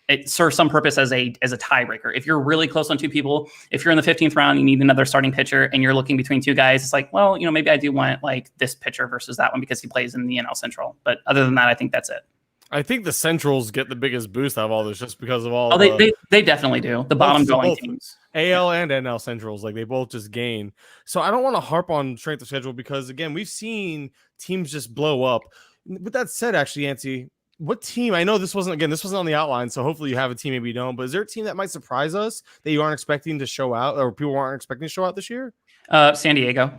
it serves some purpose as a tiebreaker. If you're really close on two people, if you're in the 15th round, you need another starting pitcher and you're looking between two guys, it's like, well, you know, maybe I do want like this pitcher versus that one because he plays in the NL Central. But other than that, I think that's it. I think the Centrals get the biggest boost out of all this just because of all. They definitely do. The bottom dwelling teams. AL and NL Centrals, like they both just gain. So I don't want to harp on strength of schedule because again, we've seen teams just blow up. With that said, actually, Yancy, what team? I know this wasn't on the outline, so hopefully you have a team, maybe you don't. But is there a team that might surprise us that you aren't expecting to show out, or people aren't expecting to show out this year? San Diego.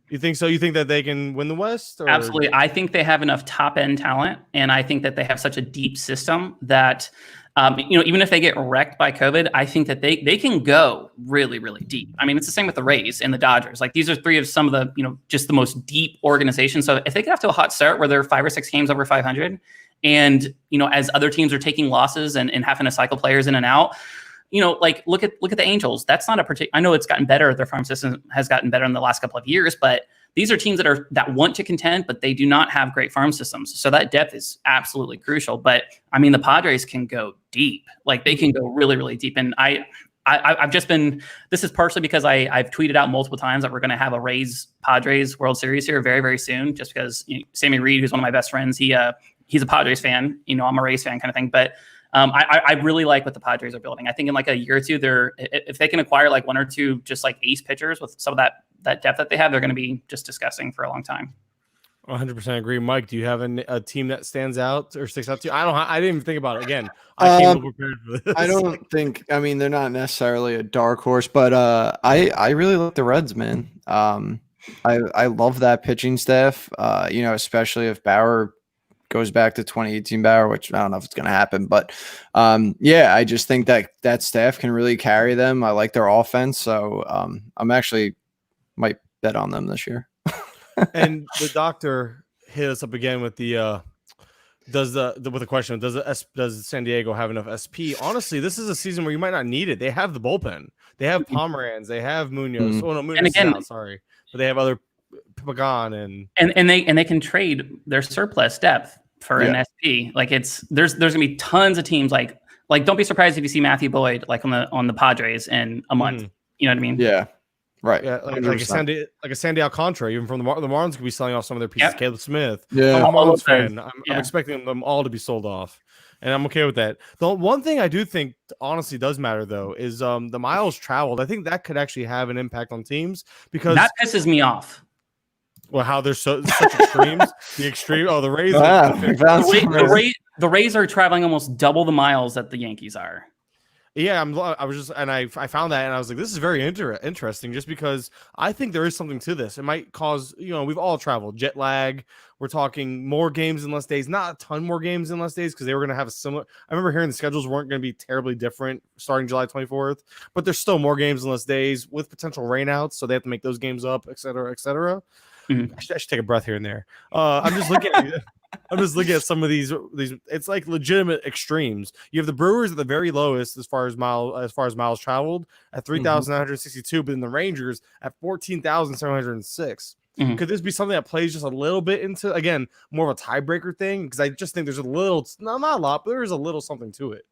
You think so? You think that they can win the West? Or? Absolutely. I think they have enough top end talent, and I think that they have such a deep system that, you know, even if they get wrecked by COVID, I think that they can go really, really deep. I mean, it's the same with the Rays and the Dodgers. Like these are three of some of the, you know, just the most deep organizations. So if they get off to a hot start where they're 5 or 6 games over 500, and, you know, as other teams are taking losses and having to cycle players in and out, you know, like look at the Angels. That's not a particular. I know it's gotten better. Their farm system has gotten better in the last couple of years, but these are teams that want to contend, but they do not have great farm systems. So that depth is absolutely crucial. But I mean, the Padres can go deep. Like they can go really, really deep. And I've just been. This is partially because I've tweeted out multiple times that we're going to have a Rays Padres World Series here very, very soon. Just because, you know, Sammy Reed, who's one of my best friends, he's a Padres fan. You know, I'm a Rays fan, kind of thing. But I really like what the Padres are building. I think in like a year or two, if they can acquire like 1 or 2 just like ace pitchers with some of that depth that they have, they're going to be just disgusting for a long time. 100% agree. Mike, do you have a team that stands out or sticks out to you? I didn't even think about it. Again, I came prepared for this. I don't think. I mean, they're not necessarily a dark horse, but I really like the Reds, man. I love that pitching staff. You know, especially if Bauer goes back to 2018 Bauer, which I don't know if it's going to happen, but yeah, I just think that staff can really carry them. I like their offense, so I'm actually might bet on them this year. And the doctor hit us up again with the with a question. Does San Diego have enough SP? Honestly, this is a season where you might not need it. They have the bullpen. They have Pomeranz. They have Munoz. Mm-hmm. Oh no, Munoz is out, sorry, but they have other Pagan and they can trade their surplus depth for an SP. Like there's gonna be tons of teams like don't be surprised if you see Matthew Boyd like on the Padres in a month. You know what I mean? Yeah. Right. Yeah, like a Sandy Alcantara, even from the Marlins could be selling off some of their pieces. Yep. Caleb Smith. Yeah. I'm a Marlins fan. I'm expecting them all to be sold off. And I'm okay with that. The one thing I do think honestly does matter though is the miles traveled. I think that could actually have an impact on teams because that pisses me off. Well, how they're such extremes. The Rays. The Rays are traveling almost double the miles that the Yankees are. Yeah, I found that and I was like, this is very interesting just because I think there is something to this. It might cause, you know, we've all traveled, jet lag. We're talking more games in less days, not a ton more games in less days because they were going to have a similar. I remember hearing the schedules weren't going to be terribly different starting July 24th, but there's still more games in less days with potential rainouts. So they have to make those games up, et cetera, et cetera. Mm-hmm. I should take a breath here and there. I'm just looking at some of these. It's like legitimate extremes. You have the Brewers at the very lowest as far as miles traveled at 3,962, but then the Rangers at 14,706. Mm-hmm. Could this be something that plays just a little bit into again more of a tiebreaker thing? Because I just think there's a little, not a lot, but there's a little something to it.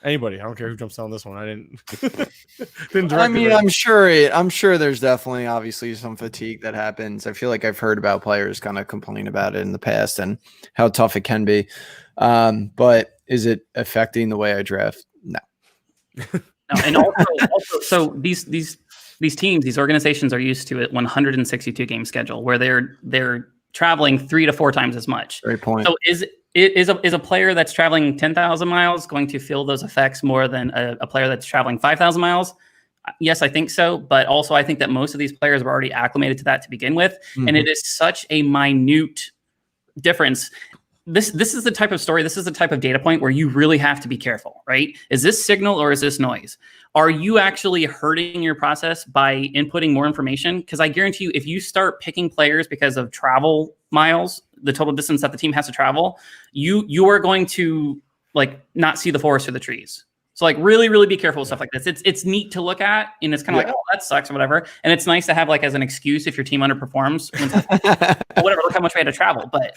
Anybody, I don't care who jumps on this one. I didn't. I mean, I'm sure there's definitely obviously some fatigue that happens. I feel like I've heard about players kind of complain about it in the past and how tough it can be. But is it affecting the way I draft? No. And also, so these teams, these organizations are used to a 162 game schedule where they're traveling 3 to 4 times as much. Great point. So is a player that's traveling 10,000 miles going to feel those effects more than a player that's traveling 5,000 miles? Yes, I think so. But also I think that most of these players are already acclimated to that to begin with. Mm-hmm. And it is such a minute difference. this is the type of story, this is the type of data point where you really have to be careful, right? Is this signal or is this noise? Are you actually hurting your process by inputting more information? Because I guarantee you, if you start picking players because of travel miles, the total distance that the team has to travel, you are going to like not see the forest or the trees. So like really, really be careful with stuff like this. It's neat to look at, and it's kind of like, oh, that sucks or whatever. And it's nice to have like as an excuse if your team underperforms, whatever, look how much we had to travel. But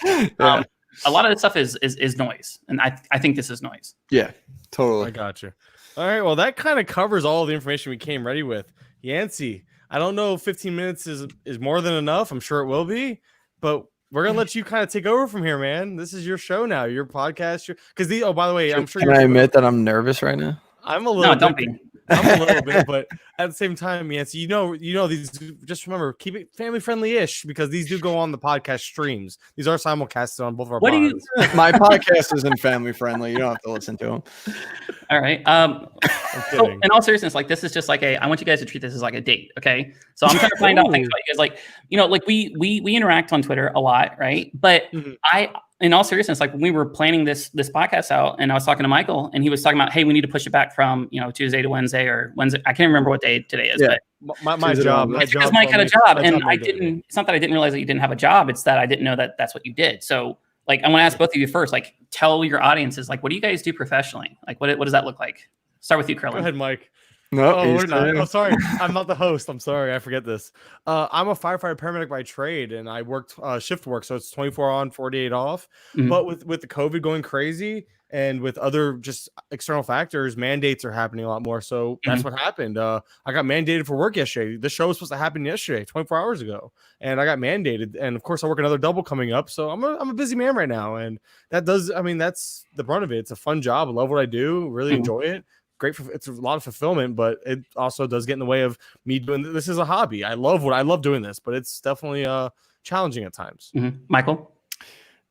a lot of this stuff is noise, and I think this is noise. Yeah, totally. I got you. All right, well, that kind of covers all the information we came ready with. Yancy, I don't know if 15 minutes is more than enough. I'm sure it will be, but we're gonna let you kind of take over from here, man. This is your show now, your podcast. Because oh, by the way, I'm sure. Can I admit that I'm nervous right now? I'm a little. No, don't be. I'm a little bit, but at the same time, Yancy, you know these. Just remember, keep it family friendly-ish because these do go on the podcast streams. These are simulcasted on both of our. What pods. My podcast isn't family friendly. You don't have to listen to them. All right. So in all seriousness, like this is just like I want you guys to treat this as like a date. Okay. So I'm trying to find out things about you guys. Like, like we interact on Twitter a lot, right? But in all seriousness, like when we were planning this podcast out, and I was talking to Michael, and he was talking about, hey, we need to push it back from Tuesday to Wednesday or Wednesday. I can't remember what day today is, but my job. Because Mike had a job, and I didn't. It's not that I didn't realize that you didn't have a job. It's that I didn't know that that's what you did. So, like, I want to ask both of you first. Like, tell your audiences, like, what do you guys do professionally? Like, what does that look like? Start with you, Curlin. Go ahead, Mike. No, we're not. Oh, sorry. I'm not the host. I'm sorry. I forget this. I'm a firefighter paramedic by trade, and I worked shift work, so it's 24 on, 48 off. Mm-hmm. But with the COVID going crazy and with other just external factors, mandates are happening a lot more. So that's what happened. I got mandated for work yesterday. The show was supposed to happen yesterday, 24 hours ago, and I got mandated. And of course, I work another double coming up. So I'm a busy man right now, and that's the brunt of it. It's a fun job. I love what I do. Really enjoy it. Great it's a lot of fulfillment, but it also does get in the way of me doing this as a hobby. I love doing this, but it's definitely challenging at times. Michael?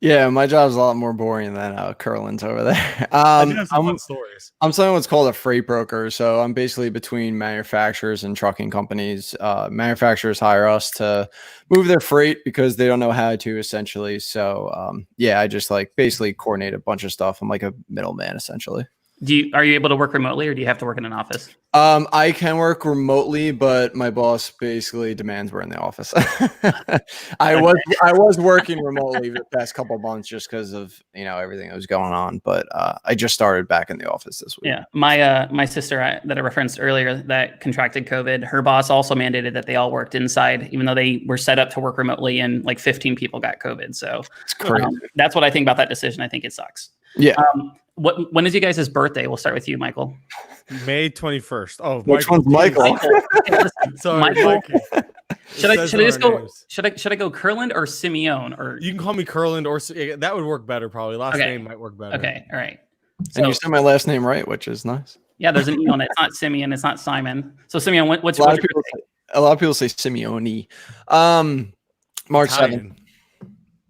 Yeah, my job's a lot more boring than Curlin's over there. Fun stories. I'm something what's called a freight broker. So I'm basically between manufacturers and trucking companies. Manufacturers hire us to move their freight because they don't know how to, essentially. So I just like basically coordinate a bunch of stuff. I'm like a middleman, essentially. Are you able to work remotely, or do you have to work in an office? I can work remotely, but my boss basically demands we're in the office. I was working remotely the past couple of months just because of everything that was going on, but I just started back in the office this week. Yeah, my sister that I referenced earlier that contracted COVID, her boss also mandated that they all worked inside, even though they were set up to work remotely, and like 15 people got COVID. So it's crazy. That's what I think about that decision. I think it sucks. Yeah. When is you guys' birthday? We'll start with you, Michael. May 21st. Oh, which one's Michael? Sorry, Michael. Should I just go? Should I go Curland or Simeone? Or you can call me Curland, or that would work better probably. Last name might work better. Okay, all right. So, and you said my last name right, which is nice. Yeah, there's an E on it. It's not Simeon. It's not Simon. So Simeone, what's your birthday? A lot of people say Simeone. March 7th,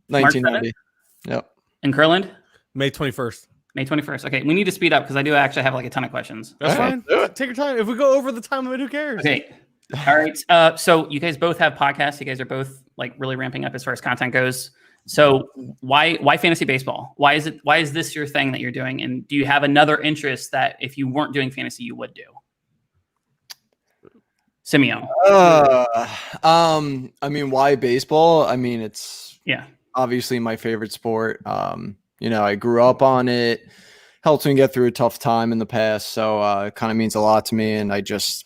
1990. Yep. And Curland? May 21st. May 21st. Okay, we need to speed up because I do actually have like a ton of questions. That's fine. Take your time. If we go over the time limit, who cares? Okay. All right. So you guys both have podcasts. You guys are both like really ramping up as far as content goes. So why fantasy baseball? Why is this your thing that you're doing? And do you have another interest that if you weren't doing fantasy, you would do? Simeone. I mean, why baseball? I mean, it's obviously my favorite sport. I grew up on it, helped me get through a tough time in the past. So it kind of means a lot to me. And I just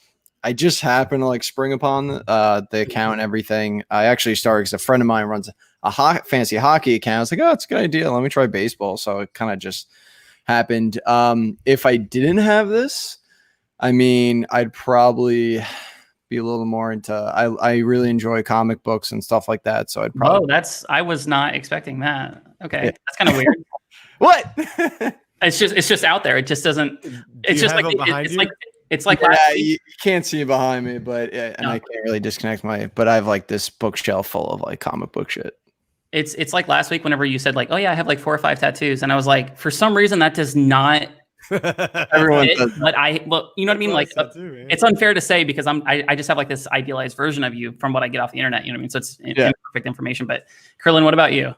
happened to like spring upon the account and everything. I actually started because a friend of mine runs a fancy hockey account. I was like, oh, it's a good idea. Let me try baseball. So it kind of just happened. If I didn't have this, I mean, I'd probably be a little more into, I really enjoy comic books and stuff like that. So I'd probably. I was not expecting that. Okay. Yeah. That's kind of weird. What? It's just out there. It just doesn't, it's just like, it's like, you can't see behind me, but I can't really disconnect but I have like this bookshelf full of like comic book shit. It's like last week, whenever you said like, oh yeah, I have like 4 or 5 tattoos. And I was like, for some reason that does not, everyone does. But you know what I mean? Like it's unfair to say because I just have like this idealized version of you from what I get off the internet. You know what I mean? So it's imperfect information, but Curlin, what about you?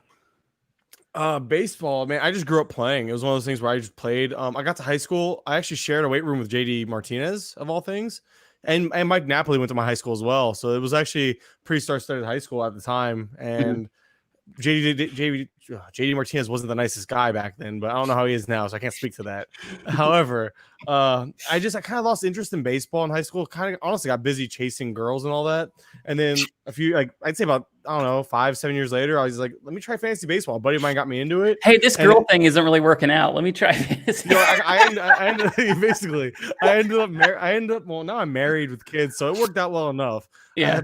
Baseball, man. I just grew up playing. It was one of those things where I just played. I got to high school. I actually shared a weight room with JD Martinez of all things, and Mike Napoli went to my high school as well. So it was actually pretty star-studded high school at the time. And JD Martinez wasn't the nicest guy back then, but I don't know how he is now, so I can't speak to that. However, I kind of lost interest in baseball in high school. Kind of honestly got busy chasing girls and all that. And then a few, I'd say about, I don't know, 5-7 years later, I was like, let me try fantasy baseball. A buddy of mine got me into it. Hey, this girl thing isn't really working out. Let me try this. I ended up well, now I'm married with kids, so it worked out well enough. Yeah.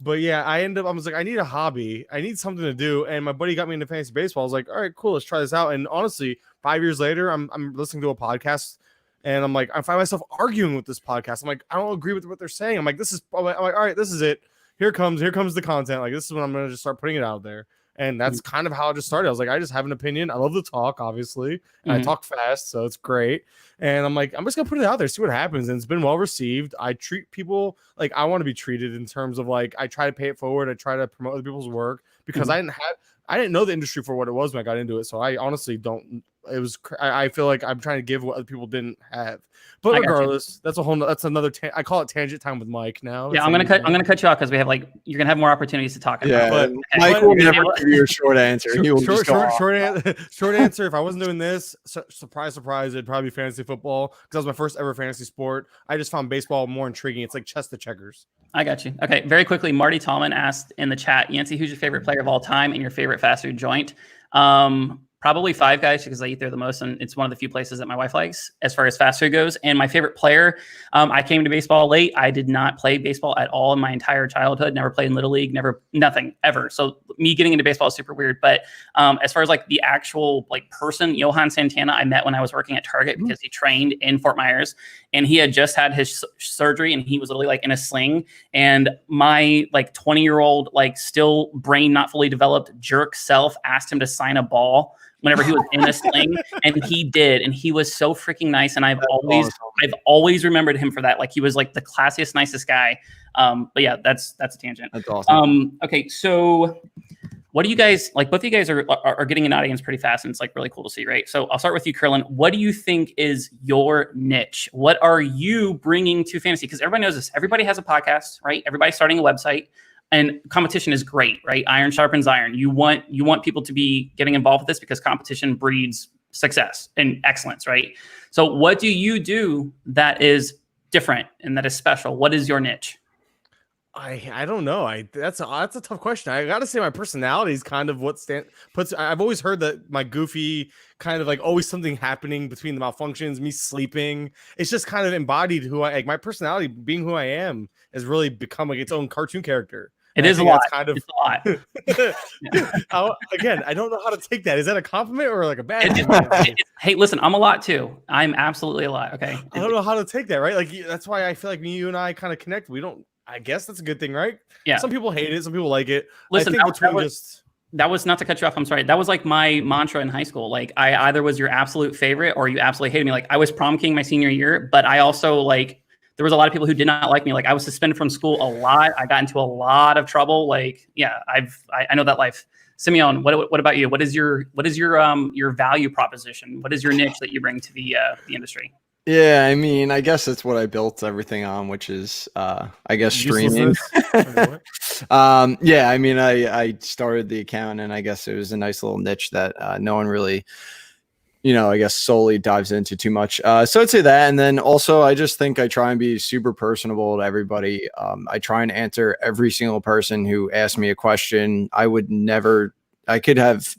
But yeah, I was like, I need a hobby. I need something to do. And my buddy got me into fantasy baseball. I was like, all right, cool. Let's try this out. And honestly, 5 years later, I'm listening to a podcast and I'm like, I find myself arguing with this podcast. I'm like, I don't agree with what they're saying. I'm like, all right, this is it. Here comes the content. Like, this is when I'm going to just start putting it out there. And that's kind of how it just started. I was like, I just have an opinion. I love to talk, obviously. And I talk fast, so it's great. And I'm like, I'm just going to put it out there, see what happens. And it's been well received. I treat people like I want to be treated in terms of like, I try to pay it forward. I try to promote other people's work because I didn't know the industry for what it was when I got into it. So I honestly don't. I feel like I'm trying to give what other people didn't have. But regardless, that's another. I call it tangent time with Mike now. Yeah, I'm gonna cut you off because we have you're gonna have more opportunities to talk about. Yeah, but Mike will never give you a short answer. Short answer. If I wasn't doing this, surprise, it'd probably be fantasy football because that was my first ever fantasy sport. I just found baseball more intriguing. It's like chess to checkers. I got you. Okay, very quickly, Marty Tallman asked in the chat, Yancy, who's your favorite player of all time and your favorite fast food joint? Probably Five Guys because I eat there the most, and it's one of the few places that my wife likes as far as fast food goes. And my favorite player, I came to baseball late. I did not play baseball at all in my entire childhood. Never played in Little League. Nothing ever. So me getting into baseball is super weird. But as far as the actual person, Johan Santana, I met when I was working at Target because he trained in Fort Myers, and he had just had his surgery, and he was literally in a sling. And my 20-year-old still brain not fully developed jerk self asked him to sign a ball whenever he was in a sling, and he did, and he was so freaking nice, and I've always remembered him for that. He was the classiest, nicest guy. But yeah, that's a tangent. That's awesome. Okay, so what do you guys both of you guys are getting an audience pretty fast, and it's really cool to see, right? So I'll start with you, Curlin. What do you think is your niche? What are you bringing to fantasy? Because everybody knows this. Everybody has a podcast, right? Everybody's starting a website. And competition is great, right? Iron sharpens iron. You want people to be getting involved with this because competition breeds success and excellence, right? So what do you do that is different and that is special? What is your niche? I don't know. That's a tough question. I got to say my personality is kind of what I've always heard that my goofy kind of always something happening between the malfunctions, me sleeping. It's just kind of embodied who my personality being who I am has really become its own cartoon character. It is a lot. It's a lot. Again, I don't know how to take that. Is that a compliment or a bad thing? Hey, listen, I'm a lot too. I'm absolutely a lot. Okay. I don't know how to take that, right? That's why I feel like you and I kind of connect. I guess that's a good thing, right? Yeah. Some people hate it. Some people like it. Listen, that was not to cut you off. I'm sorry. That was my mantra in high school. I either was your absolute favorite or you absolutely hated me. I was prom king my senior year, but I also there was a lot of people who did not like me. I was suspended from school a lot. I got into a lot of trouble. I know that life. Simeon, what about you? What is your value proposition? What is your niche that you bring to the industry? Yeah, I mean, I guess that's what I built everything on, which is, I guess, streaming. Yeah, I mean, I started the account, and I guess it was a nice little niche that no one really, I guess, solely dives into too much. So I'd say that, and then also I just think I try and be super personable to everybody. I try and answer every single person who asks me a question. I could have,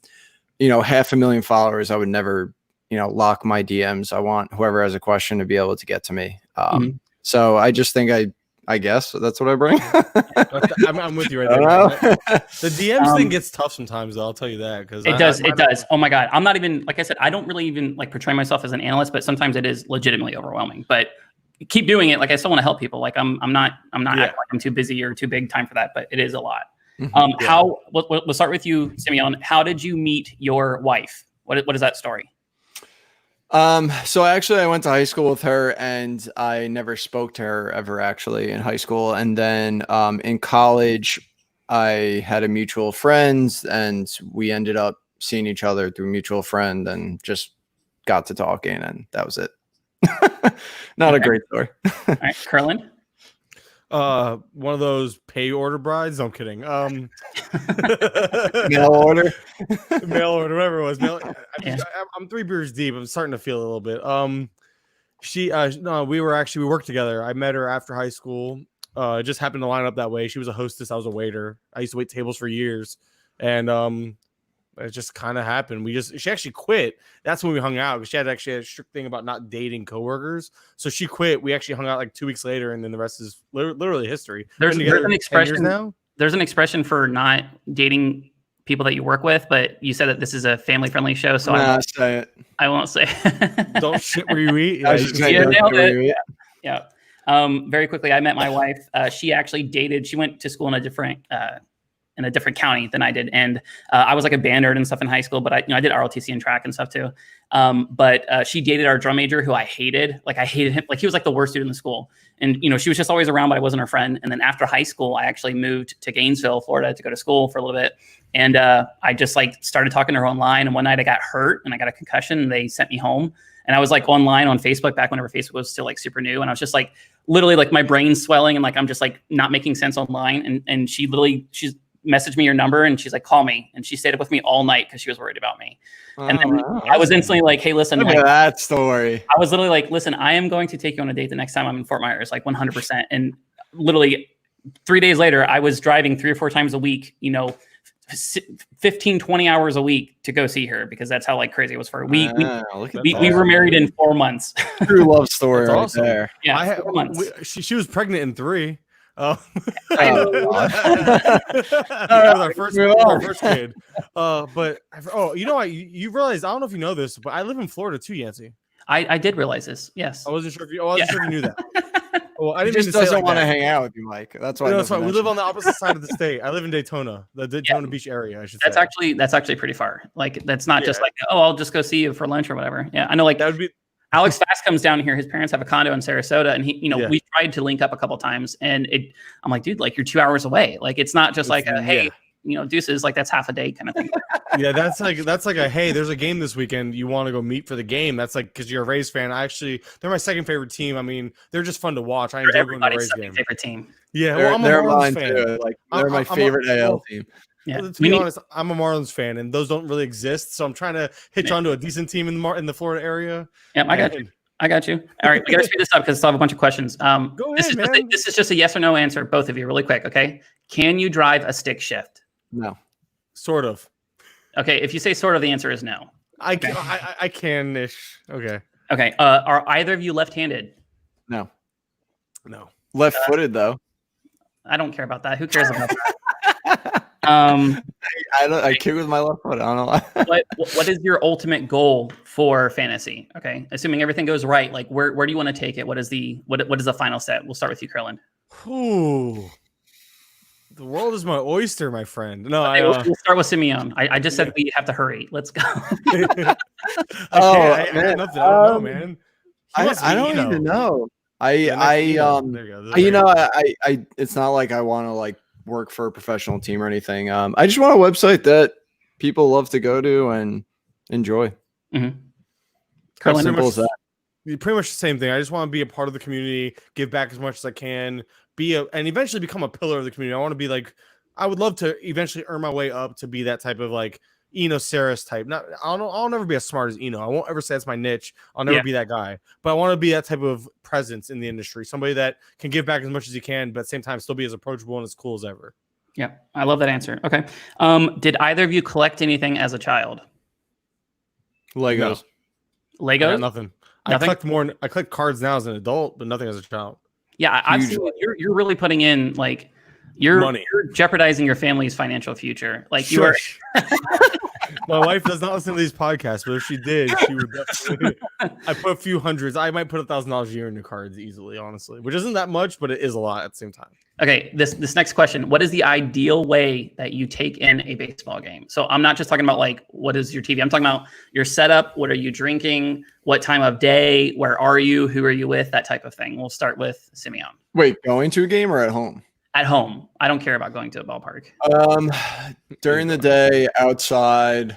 500,000 followers. I would never lock my DMs. I want whoever has a question to be able to get to me. So I just think I guess that's what I bring. I'm with you right there. The DMs thing gets tough sometimes, though. I'll tell you that because it does. Oh my God, I'm not even I said, I don't really even portray myself as an analyst, but sometimes it is legitimately overwhelming. But keep doing it. I still want to help people. I'm not acting like I'm too busy or too big time for that. But it is a lot. We'll start with you, Simeon. How did you meet your wife? What is that story? So actually I went to high school with her and I never spoke to her ever actually in high school. And then, in college I had a mutual friend and we ended up seen each other through mutual friend and just got to talking, and that was it. Not a great story. All right, Curlin. One of those pay order brides. No, I'm kidding. Mail order, whatever it was. I'm 3 beers deep. I'm starting to feel a little bit. We worked together. I met her after high school. It just happened to line up that way. She was a hostess. I was a waiter. I used to wait tables for years, and it just kind of happened. She actually quit. That's when we hung out, because she had actually a strict thing about not dating coworkers. So she quit. We actually hung out like 2 weeks later, and then the rest is literally history. There's an expression now. There's an expression for not dating people that you work with, but you said that this is a family-friendly show, so I won't say. Don't shit where you eat. Yeah. Very quickly, I met my wife. She actually dated. She went to school in a different county than I did, and I was like a band nerd and stuff in high school. But I did ROTC and track and stuff too. But she dated our drum major, who I hated. Like, I hated him. Like, he was like the worst dude in the school. And she was just always around, but I wasn't her friend. And then after high school, I actually moved to Gainesville, Florida, to go to school for a little bit. And I just like started talking to her online. And one night I got hurt and I got a concussion, and they sent me home. And I was like online on Facebook back whenever Facebook was still like super new. And I was just like, literally like my brain's swelling, and like I'm just like not making sense online. And she's messaged me her number, and she's like, call me. And she stayed up with me all night because she was worried about me. And then I was instantly like, hey, listen. Look at that story. I was literally like, listen, I am going to take you on a date the next time I'm in Fort Myers, like 100%. And literally 3 days later, I was driving 3 or 4 times a week, 15, 20 hours a week to go see her, because that's how like crazy it was for her. We were married in 4 months. True love story right awesome. There. Yeah, 4 months. She was pregnant in 3. With our first kid. But you realize, I don't know if you know this, but I live in Florida too, Yancy. I did realize this. Yes. I wasn't sure if you knew that. Well, I didn't. He just doesn't want to hang out with you, Mike. That's why. That's why we live on the opposite side of the state. I live in Daytona, the Daytona Beach area. I should say. That's actually pretty far. Like, that's not just like, oh, I'll just go see you for lunch or whatever. Yeah, I know. Like, that would be. Alex Fast comes down here. His parents have a condo in Sarasota, and we tried to link up a couple times, and I'm like, dude, like, you're 2 hours away. Like, it's not just like hey, deuces, like that's half a day kind of thing. Yeah, that's like a hey, there's a game this weekend. You want to go meet for the game? That's like, because you're a Rays fan. They're my second favorite team. I mean, they're just fun to watch. I enjoy going to the Rays game. Favorite team. Yeah, well, they're a Marlins fan. Too. Like, they're my favorite AL team. Yeah. To be honest, I'm a Marlins fan, and those don't really exist. So I'm trying to hitch onto a decent team in the Florida area. Yeah, I got you. All right, we got to speed this up because I still have a bunch of questions. Go ahead, this is just a yes or no answer, both of you, really quick. Okay, can you drive a stick shift? No. Sort of. Okay, if you say sort of, the answer is no. I can-ish. Okay. Okay. Are either of you left-handed? No. Left-footed though. I don't care about that. Who cares about that? I kick with my left foot. I don't know. What is your ultimate goal for fantasy? Okay, assuming everything goes right, like where do you want to take it? What is the final set? We'll start with you, Curlin. Ooh, the world is my oyster, my friend. No, we'll start with Simeon. I just said we have to hurry. Let's go. I don't know, man. I don't even know. It's not like I want to like work for a professional team or anything. I just want a website that people love to go to and enjoy. Mm-hmm. How simple is that? Pretty much the same thing. I just want to be a part of the community, give back as much as I can, and eventually become a pillar of the community. I want to be like, I would love to eventually earn my way up to be that type of like Eno Saris type. I'll never be as smart as Eno. I won't ever say that's my niche. I'll never be that guy. But I want to be that type of presence in the industry. Somebody that can give back as much as you can, but at the same time still be as approachable and as cool as ever. Yeah, I love that answer. Okay. Did either of you collect anything as a child? Legos. No. Legos? Nothing. I collect cards now as an adult, but nothing as a child. Yeah, I've seen you're really putting in like you're jeopardizing your family's financial future. Like you are. My wife does not listen to these podcasts, but if she did, she would definitely. I put a few hundreds. I might put $1,000 a year into cards easily, honestly, which isn't that much, but it is a lot at the same time. Okay, this next question: what is the ideal way that you take in a baseball game? So I'm not just talking about like what is your TV. I'm talking about your setup. What are you drinking? What time of day? Where are you? Who are you with? That type of thing. We'll start with Simeon. Wait, going to a game or at home? At home. I don't care about going to a ballpark. During the day, outside,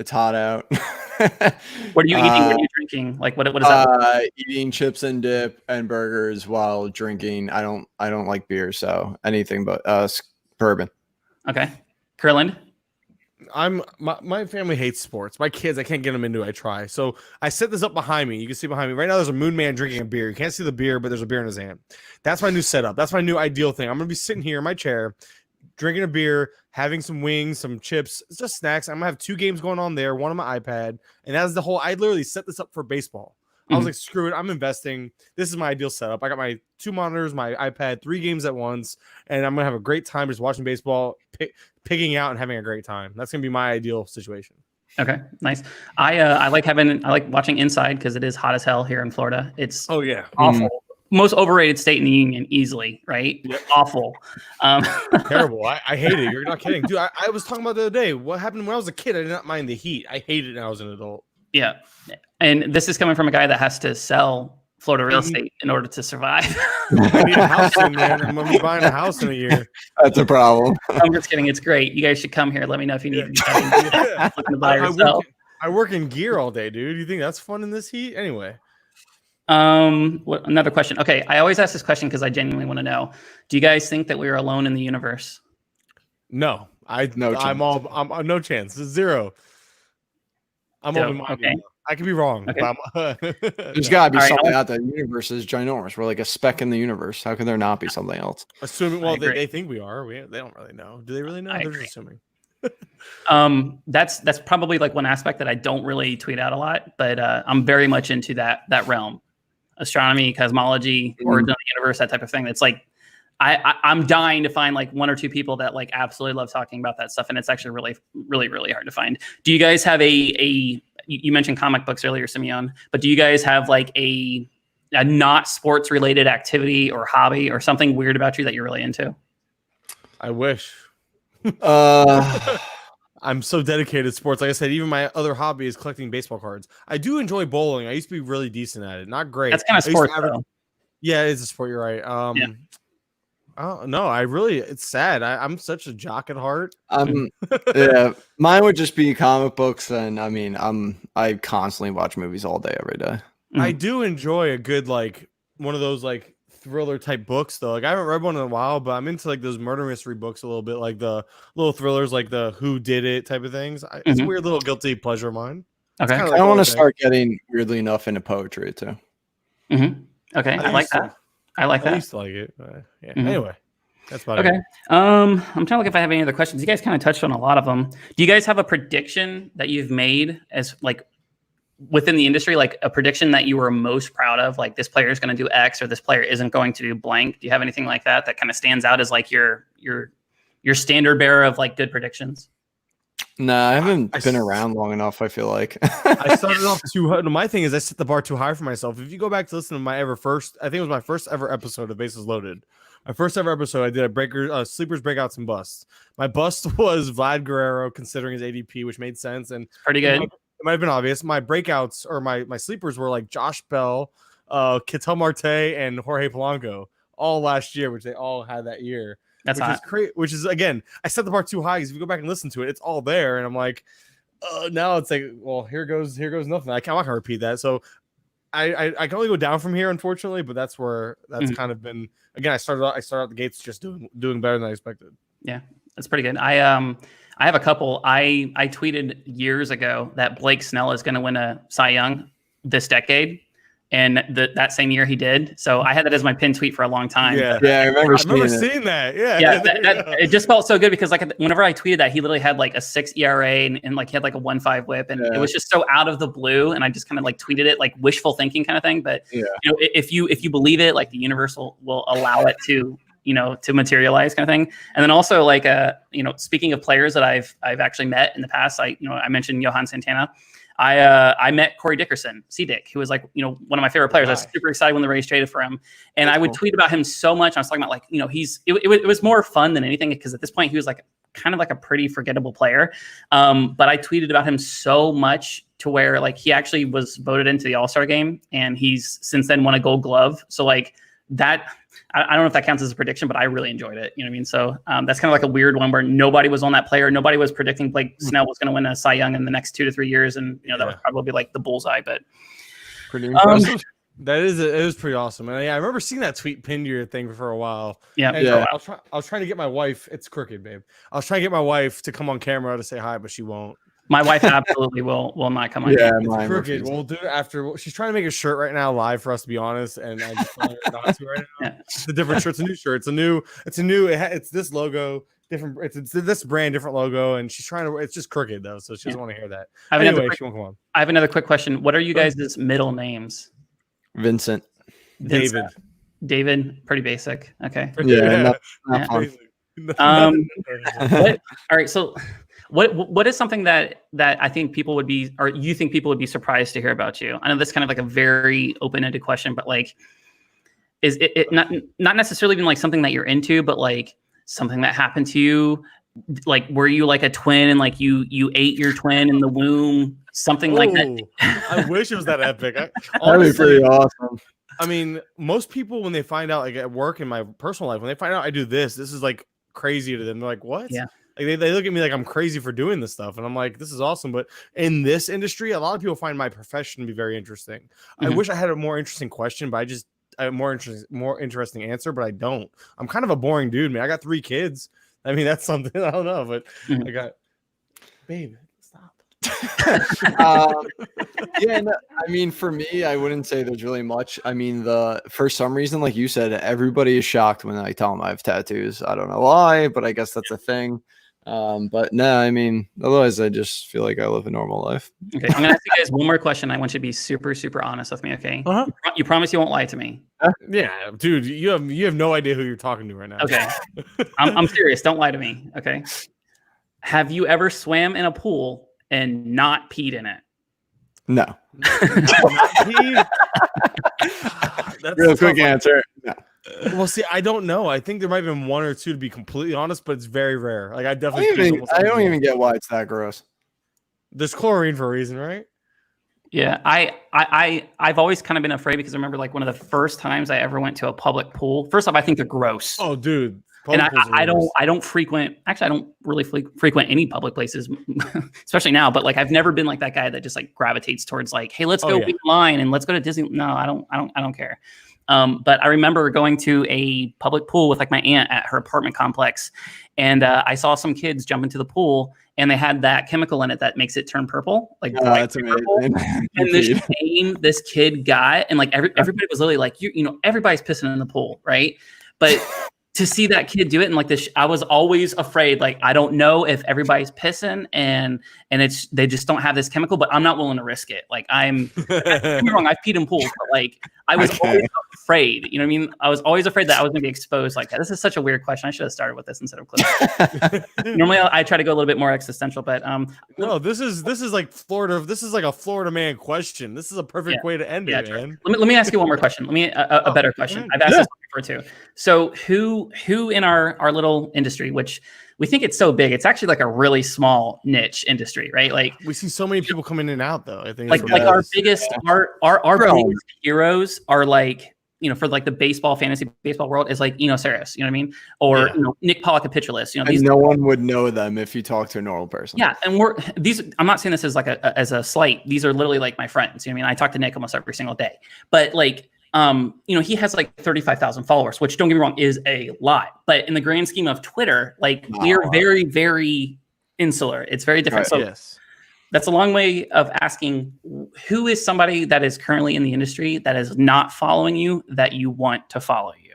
It's hot out. What are you eating? What are you drinking? Like what is that? Eating chips and dip and burgers while drinking. I don't like beer, so anything but bourbon. Okay. Curland? My family hates sports. My kids, I can't get them into it. I try. So I set this up behind me. You can see behind me. Right now there's a moon man drinking a beer. You can't see the beer, but there's a beer in his hand. That's my new setup. That's my new ideal thing. I'm gonna be sitting here in my chair, drinking a beer, having some wings, some chips. It's just snacks. I'm gonna have 2 games going on there, one on my iPad, and that's the whole. I literally set this up for baseball. I was like, screw it. I'm investing. This is my ideal setup. I got my 2 monitors, my iPad, 3 games at once, and I'm gonna have a great time just watching baseball, picking out and having a great time. That's gonna be my ideal situation. Okay, nice. I like watching Inside because it is hot as hell here in Florida. It's awful. Most overrated state in the union, easily, right? Yep. Awful. Terrible. I hate it. You're not kidding. Dude, I was talking about the other day. What happened when I was a kid? I did not mind the heat. I hated it when I was an adult. Yeah. And this is coming from a guy that has to sell Florida real estate in order to survive. I need a house soon, man. I'm going to be buying a house in a year. That's a problem. I'm just kidding. It's great. You guys should come here. Let me know if you need looking to buy yourself. I work in gear all day, dude. You think that's fun in this heat? Anyway. Another question. Okay, I always ask this question because I genuinely want to know. Do you guys think that we are alone in the universe? No. No chance. Zero. I'm open-minded. Okay. I could be wrong. Okay. There's got to be something out there. The universe is ginormous. We're like a speck in the universe. How can there not be something else? Assuming, well, they think we are. They don't really know. Do they really know? They're just assuming. That's probably like one aspect that I don't really tweet out a lot, but I'm very much into that realm. Astronomy, cosmology, origin of the universe, that type of thing. It's like I'm dying to find like 1 or 2 people that like absolutely love talking about that stuff, and it's actually really, really, really hard to find. Do you guys have you mentioned comic books earlier, Simeon, but do you guys have like a not sports related activity or hobby or something weird about you that you're really into? I wish. I'm so dedicated to sports. Like I said, even my other hobby is collecting baseball cards. I do enjoy bowling. I used to be really decent at it. Not great. That's kind of sport, though. Yeah, it's a sport. You're right. Oh no, it's sad. I'm such a jock at heart. Yeah, mine would just be comic books, and I mean, I constantly watch movies all day, every day. I do enjoy a good like one of those like thriller type books though. Like I haven't read one in a while, but I'm into like those murder mystery books a little bit, like the little thrillers, like the who did it type of things. It's a weird little guilty pleasure of mine. Okay, I want to start getting weirdly enough into poetry too. Okay, I like that. I used to like it. Yeah. Anyway, that's about it. I'm trying to look if I have any other questions. You guys kind of touched on a lot of them. Do you guys have a prediction that you've made as like within the industry, like a prediction that you were most proud of? Like this player is going to do X or this player isn't going to do blank. Do you have anything like that kind of stands out as like your standard bearer of like good predictions? No, I haven't been around long enough. I feel like I started off too high. My thing is I set the bar too high for myself. If you go back to listen to my I think it was my first ever episode of Bases Loaded. My first ever episode, I did a sleepers, breakouts, and busts. My bust was Vlad Guerrero, considering his ADP, which made sense and pretty good. It might have been obvious. My breakouts or my sleepers were like Josh Bell, Ketel Marte, and Jorge Polanco all last year, which they all had that year. That's which hot. is great. Which is again, I set the bar too high because if you go back and listen to it, it's all there, and I'm like, now it's like, well, here goes nothing. I'm not gonna repeat that. So I can only go down from here, unfortunately. But that's where that's kind of been. Again, I started out the gates just doing better than I expected. Yeah, that's pretty good. I have a couple. I tweeted years ago that Blake Snell is going to win a Cy Young this decade, and that same year he did. So I had that as my pin tweet for a long time. Yeah, I remember seeing that. Yeah, it just felt so good because like whenever I tweeted that, he literally had like a 6 ERA and like he had like a 1.5 WHIP, and it was just so out of the blue. And I just kind of like tweeted it like wishful thinking kind of thing. But you know, if you believe it, like the universe will allow it to to materialize kind of thing. And then also like speaking of players that I've actually met in the past, I mentioned Johan Santana. I met Corey Dickerson, C-Dick, who was like, one of my favorite players. I was super excited when the Rays traded for him. And I would tweet about him so much. I was talking about like, it was more fun than anything because at this point he was like kind of like a pretty forgettable player. But I tweeted about him so much to where like he actually was voted into the All-Star game and he's since then won a Gold Glove. So like that I don't know if that counts as a prediction, but I really enjoyed it. You know what I mean? So that's kind of like a weird one where nobody was on that player. Nobody was predicting Blake Snell was going to win a Cy Young in the next 2 to 3 years, and that would probably be like the bullseye. But pretty impressive. It was pretty awesome. And I remember seeing that tweet pinned to your thing for a while. Yeah. I was trying to get my wife. It's crooked, babe. I was trying to get my wife to come on camera to say hi, but she won't. My wife absolutely will not come on. Yeah, it's crooked. We'll do it after. She's trying to make a shirt right now live for us, to be honest, and I just want her not to right now. Yeah. It's a different shirt. It's a new shirt. It's this logo. Different. It's this brand, different logo, and she's trying to. It's just crooked though, so she doesn't want to hear that. Anyway, she won't come on. I have another quick question. What are you guys' middle names? Vincent. David, pretty basic. Okay. Yeah. All right. So, what is something that I think people would be, or you think people would be surprised to hear about you? I know this is kind of like a very open-ended question, but like, is it not necessarily even like something that you're into, but like something that happened to you? Like, were you like a twin and like you ate your twin in the womb? Something like that. I wish it was that epic. That'd be pretty awesome. I mean, most people, when they find out, like at work in my personal life, when they find out I do this is like crazy to them. They're like, what? Yeah. Like they look at me like I'm crazy for doing this stuff. And I'm like, this is awesome. But in this industry, a lot of people find my profession to be very interesting. Mm-hmm. I wish I had a more interesting question, but I have more interesting answer, but I don't. I'm kind of a boring dude, man. I got 3 kids. I mean, that's something I don't know, but I got, babe, stop. Yeah, no, I mean, for me, I wouldn't say there's really much. I mean, for some reason, like you said, everybody is shocked when I tell them I have tattoos. I don't know why, but I guess that's a thing. But no, I mean, otherwise, I just feel like I live a normal life. Okay, I'm gonna ask you guys one more question. I want you to be super, super honest with me. Okay, you promise you won't lie to me. Yeah, dude, you have no idea who you're talking to right now. Okay, I'm serious. Don't lie to me. Okay, have you ever swam in a pool and not peed in it? No. That's real quick answer. No. Well, see, I don't know. I think there might have been 1 or 2 to be completely honest, but it's very rare. Like I don't even get why it's that gross. There's chlorine for a reason, right? Yeah, I've always kind of been afraid because I remember like one of the first times I ever went to a public pool. First off, I think they're gross. Oh, dude. And I don't frequent. Actually, I don't really frequent any public places, especially now. But like, I've never been like that guy that just like gravitates towards like, hey, let's go wait in line and let's go to Disney. No, I don't care. But I remember going to a public pool with like my aunt at her apartment complex, and I saw some kids jump into the pool, and they had that chemical in it that makes it turn purple, like that's amazing. And this pain this kid got, and like everybody was literally like, everybody's pissing in the pool, right? But to see that kid do it and like this, I was always afraid. Like, I don't know if everybody's pissing and they just don't have this chemical, but I'm not willing to risk it. Like don't get me wrong, I've peed in pools, but like I was always afraid. You know what I mean? I was always afraid that I was going to be exposed like that. This is such a weird question. I should have started with this instead of clips. Normally I try to go a little bit more existential, but no, this is like Florida. This is like a Florida man question. This is a perfect way to end it, man. Let me ask you one more question. Let me a better question. I've asked this before too. So who in our little industry, which we think it's so big, it's actually like a really small niche industry, right? Like we see so many people come in and out though. I think like our biggest biggest heroes are like, for like the fantasy baseball world is like Saris, you know what I mean? Or Nick Pollock-Pitcherless, these no one would know them if you talk to a normal person. Yeah, and I'm not saying this as like as a slight. These are literally like my friends. You know what I mean? I talk to Nick almost every single day. But like he has like 35,000 followers, which don't get me wrong is a lot, but in the grand scheme of Twitter, like we are very, very insular. It's very different. Right, so that's a long way of asking, who is somebody that is currently in the industry that is not following you that you want to follow you?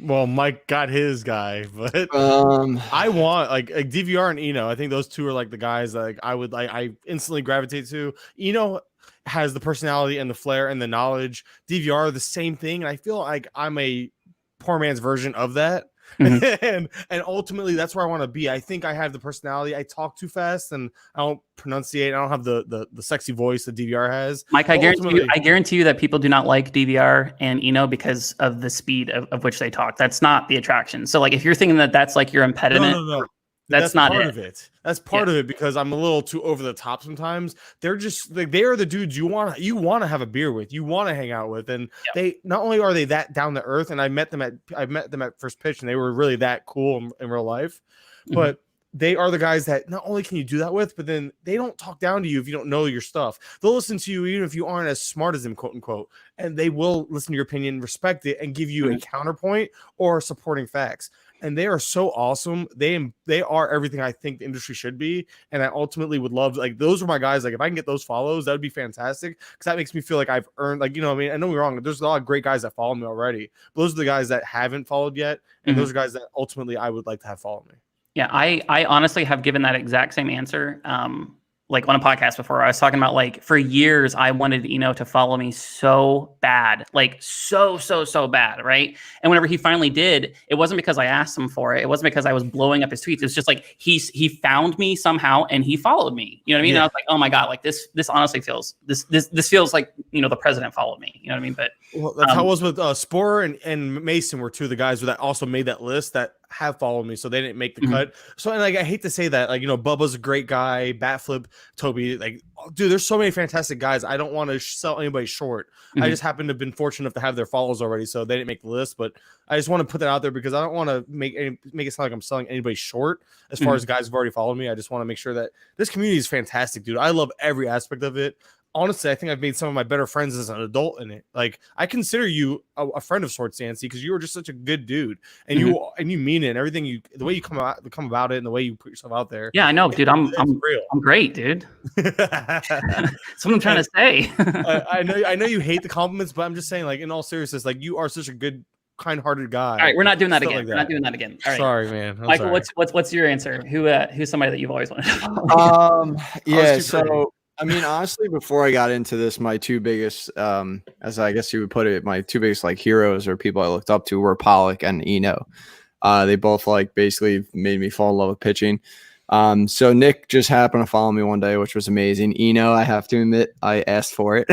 Well, Mike got his guy, but I want like DVR and Eno. I think those two are like the guys that like I instantly gravitate to. Eno has the personality and the flair and the knowledge. DVR are the same thing, and I feel like I'm a poor man's version of that. Mm-hmm. and ultimately that's where I want to be. I think I have the personality. I talk too fast and I don't pronunciate. I don't have the sexy voice that DVR has. Mike, I guarantee you that people do not like DVR and Eno because of the speed of which they talk. That's not the attraction. So like if you're thinking that that's like your impediment. No. That's not part it. of it. That's part of it because I'm a little too over the top sometimes. They're just like they are the dudes you want to have a beer with, you want to hang out with, and they not only are they that down to earth, and I met them at First Pitch, and they were really that cool in real life, but they are the guys that not only can you do that with, but then they don't talk down to you if you don't know your stuff. They'll listen to you even if you aren't as smart as them, quote unquote, and they will listen to your opinion, respect it, and give you a counterpoint or supporting facts. And they are so awesome. They are everything I think the industry should be. And I ultimately would love, like, those are my guys. Like, if I can get those follows, that would be fantastic. Because that makes me feel like I've earned, like, you know what I mean? I know we're wrong. There's a lot of great guys that follow me already. But those are the guys that haven't followed yet. And those are guys that ultimately I would like to have follow me. Yeah, I honestly have given that exact same answer. Like on a podcast before, I was talking about, like, for years I wanted Eno to follow me so bad, like so bad, right? And whenever he finally did, it wasn't because I asked him for it. It wasn't because I was blowing up his tweets. It's just like he found me somehow and he followed me. You know what I mean? And I was like, oh my god, like this honestly feels this feels like, you know, the president followed me. You know what I mean? But that's how it was with Sporer and Mason were two of the guys that also made that list that have followed me, so they didn't make the cut. So, and like, I hate to say that, like, you know, Bubba's a great guy, Batflip, Toby, like, dude, there's so many fantastic guys. I don't want to sell anybody short. I just happen to have been fortunate enough to have their follows already, so they didn't make the list. But I just want to put that out there because I don't want to make it sound like I'm selling anybody short as far as guys who've already followed me. I just want to make sure that this community is fantastic, dude. I love every aspect of it. Honestly, I think I've made some of my better friends as an adult in it. Like, I consider you a friend of sorts, Yancy, because you were just such a good dude, and you mean it. And everything the way you come about it, and the way you put yourself out there. Yeah, I know, dude. I'm real. I'm great, dude. That's what I'm trying to say. I know you hate the compliments, but I'm just saying, like, in all seriousness, like, you are such a good, kind-hearted guy. All right, we're not doing that again. Like that. We're not doing that again. All right. Sorry, man. Michael, sorry. what's your answer? Who's somebody that you've always wanted to follow? Yeah. So, I mean, honestly, before I got into this, my two biggest, as I guess you would put it, my two biggest, like, heroes or people I looked up to were Pollock and Eno. They both, like, basically made me fall in love with pitching. So Nick just happened to follow me one day, which was amazing. Eno, I have to admit, I asked for it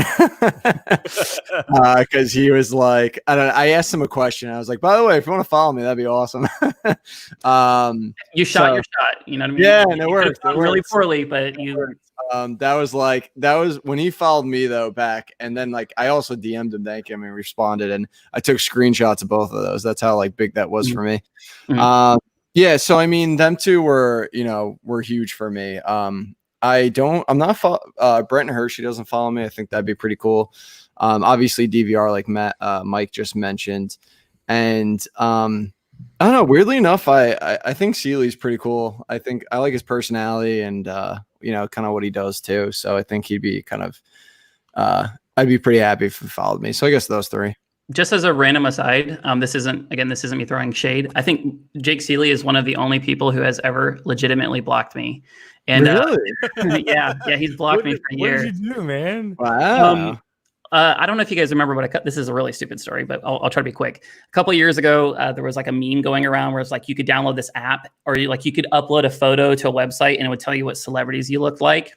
because he was like, I asked him a question. I was like, by the way, if you want to follow me, that'd be awesome. You shot your shot. You know what I mean? Yeah, and it worked. Really poorly, but you. That was when he followed me though back, and then, like, I also DM'd him, thank him, and responded, and I took screenshots of both of those. That's how, like, big that was for me. Yeah, so I mean, them two were huge for me. I'm not Brent Hershey doesn't follow me. I think that'd be pretty cool. Obviously DVR, like Mike just mentioned, and I don't know. Weirdly enough, I think Seeley's pretty cool. I think I like his personality and kind of what he does too. So I think he'd be kind of I'd be pretty happy if he followed me. So I guess those three. Just as a random aside, this isn't me throwing shade. I think Jake Seeley is one of the only people who has ever legitimately blocked me. And really? yeah, he's blocked me for a year. What did you do, man? Wow. I don't know if you guys remember, but this is a really stupid story, but I'll try to be quick. A couple of years ago, there was like a meme going around where it's like you could download this app, or you could upload a photo to a website and it would tell you what celebrities you looked like.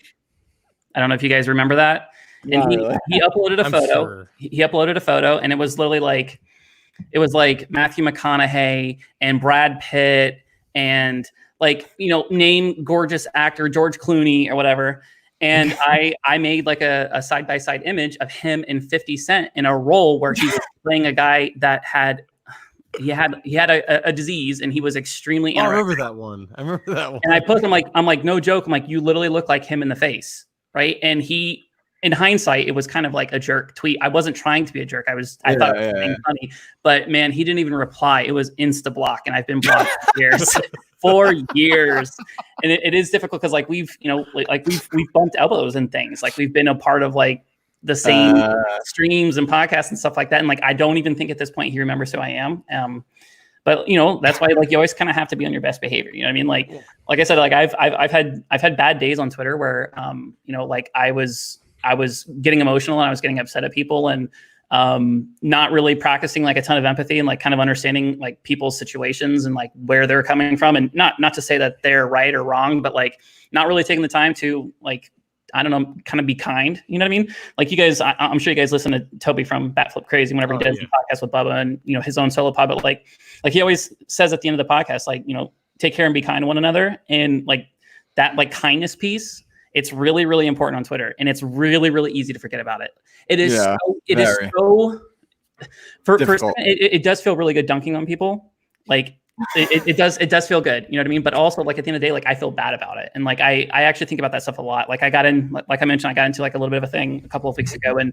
I don't know if you guys remember that. And he uploaded a photo. Sure. He uploaded a photo, and it was literally like, Matthew McConaughey and Brad Pitt and, like, name gorgeous actor George Clooney or whatever. And I made like a side-by-side image of him and 50 Cent in a role where he was playing a guy that had a disease, and he was extremely anorexic. I remember that one. And I posted, I'm like, no joke. I'm like, you literally look like him in the face, right? And he, in hindsight, it was kind of like a jerk tweet. I wasn't trying to be a jerk. I thought it was being funny, but man, he didn't even reply. It was insta block, and I've been blocked for years. And it is difficult because, like, we've bumped elbows and things. Like, we've been a part of, like, the same streams and podcasts and stuff like that. And, like, I don't even think at this point he remembers who I am. But that's why, like, you always kind of have to be on your best behavior. You know what I mean? Like I said, like, I've had bad days on Twitter where like I was getting emotional and I was getting upset at people, and not really practicing like a ton of empathy and like kind of understanding like people's situations and like where they're coming from, and not to say that they're right or wrong, but like not really taking the time to, like, I don't know, kind of be kind. You know what I mean? Like, you guys, I'm sure you guys listen to Toby from Batflip Crazy whenever he does the podcast with Bubba and his own solo pod, but like he always says at the end of the podcast, like, take care and be kind to one another. And like that, like kindness piece, it's really, really important on Twitter. And it's really, really easy to forget about it. It is it does feel really good dunking on people. Like it does feel good. You know what I mean? But also like at the end of the day, like I feel bad about it. And like, I actually think about that stuff a lot. Like I got into like a little bit of a thing a couple of weeks ago, and,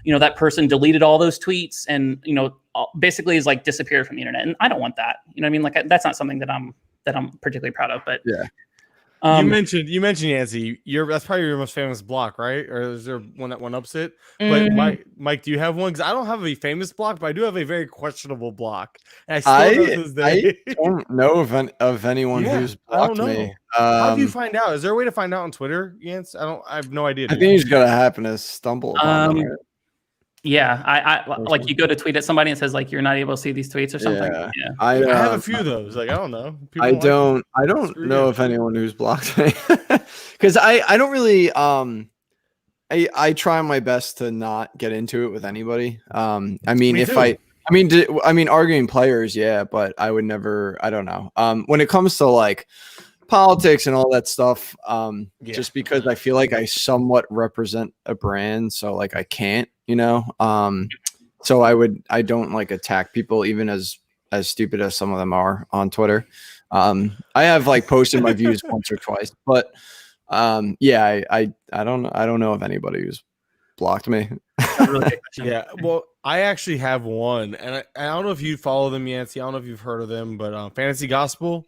you know, that person deleted all those tweets and, you know, basically is like disappeared from the internet. And I don't want that. You know what I mean? Like that's not something that I'm particularly proud of, but yeah. You mentioned Yancy. That's probably your most famous block, right? Or is there one that one-ups it? But Mike, do you have one? Because I don't have a famous block, but I do have a very questionable block. And I don't know of anyone who's blocked me. How do you find out? Is there a way to find out on Twitter, Yance? I have no idea. I think you just gotta happen to stumble upon them, right? Yeah, I like you go to tweet at somebody and says like you're not able to see these tweets or something. Yeah, I have a few of those. Like I don't know. I don't know if anyone who's blocked me because I don't really I try my best to not get into it with anybody. I mean arguing players, yeah, but I would never. I don't know. When it comes to like politics and all that stuff, just because I feel like I somewhat represent a brand, so like I can't. You know, so I don't like attack people, even as stupid as some of them are on Twitter. I have like posted my views once or twice, but yeah, I don't know of anybody who's blocked me. Yeah, well, I actually have one, and I don't know if you follow them, Yancy. I don't know if you've heard of them, but Fantasy Gospel.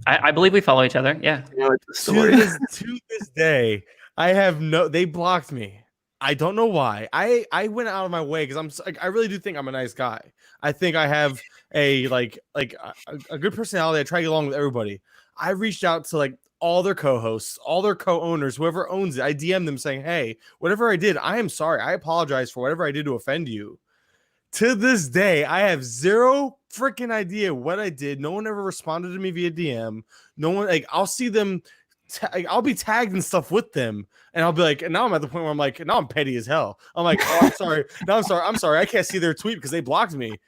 I believe we follow each other. Yeah. You know, to this day, they blocked me. I don't know why. I went out of my way because I really do think I'm a nice guy. I think I have a good personality. I try to get along with everybody. I reached out to like all their co-hosts, all their co-owners, whoever owns it. I DM'd them saying, "Hey, whatever I did, I am sorry. I apologize for whatever I did to offend you." To this day, I have zero freaking idea what I did. No one ever responded to me via DM. No one, like, I'll see them. I'll be tagged and stuff with them, and I'll be like, and now I'm at the point where I'm like, now I'm petty as hell. I'm like, oh, I'm sorry. No, I'm sorry. I can't see their tweet because they blocked me.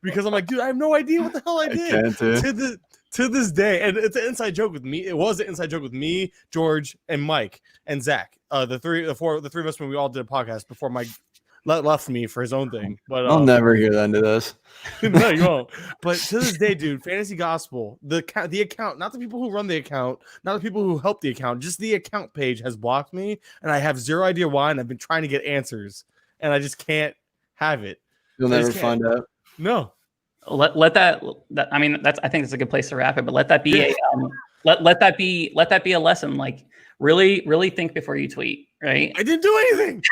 Because I'm like, dude, I have no idea what the hell I did. To this day, and it's an inside joke with me. It was an inside joke with me, George, and Mike and Zach. The three of us when we all did a podcast before Mike left me for his own thing. But I'll never hear the end of this. No, you won't. But to this day, dude, Fantasy Gospel, the account, not the people who run the account, not the people who help the account, just the account page has blocked me, and I have zero idea why, and I've been trying to get answers, and I just can't have it. You'll never find out. No. Let that I mean, I think it's a good place to wrap it, but let that be a let that be a lesson. Like really think before you tweet, right? I didn't do anything.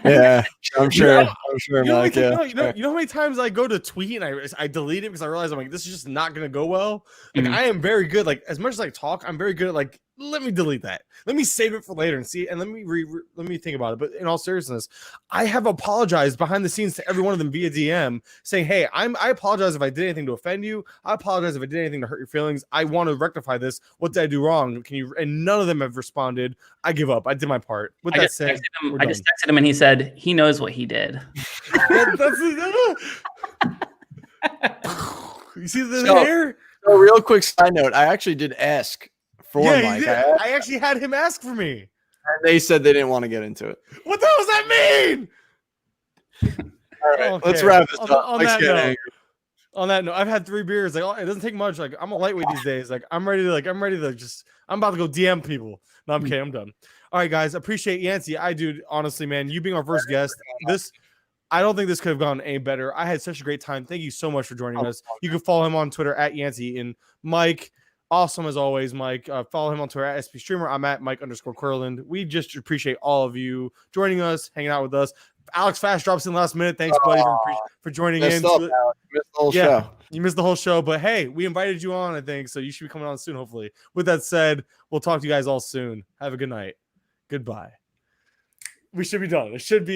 Yeah, I'm sure. Mike, you know how many times I go to tweet and I delete it because I realize I'm like, this is just not gonna go well. Like I am very good. Like as much as I talk, I'm very good at like, let me delete that. Let me save it for later and see. And let me think about it. But in all seriousness, I have apologized behind the scenes to every one of them via DM, saying, "Hey, I apologize if I did anything to offend you. I apologize if I did anything to hurt your feelings. I want to rectify this. What did I do wrong? Can you?" And none of them have responded. I give up. I did my part. With that said, I just texted him and he said he knows what he did. You see the hair? So real quick side note, I actually did ask for Mike. I actually had him ask for me. And they said they didn't want to get into it. What the hell does that mean? All right, let's wrap this up. On that note, I've had 3 beers. Like, it doesn't take much. Like, I'm a lightweight these days. Like, I'm about to go DM people. No, I'm kidding. I'm done. All right, guys. Appreciate Yancy. I do, honestly, man. You being our first guest. I don't think this could have gone any better. I had such a great time. Thank you so much for joining us. You can follow him on Twitter at Yancy Eaton. Mike, awesome as always, Mike. Follow him on Twitter at SP Streamer. I'm at Mike_Quirland. We just appreciate all of you joining us, hanging out with us. Alex Fast drops in last minute. Thanks, buddy, for joining in. You missed the whole show. You missed the whole show, but hey, we invited you on, I think, so you should be coming on soon, hopefully. With that said, we'll talk to you guys all soon. Have a good night. Goodbye. We should be done. It should be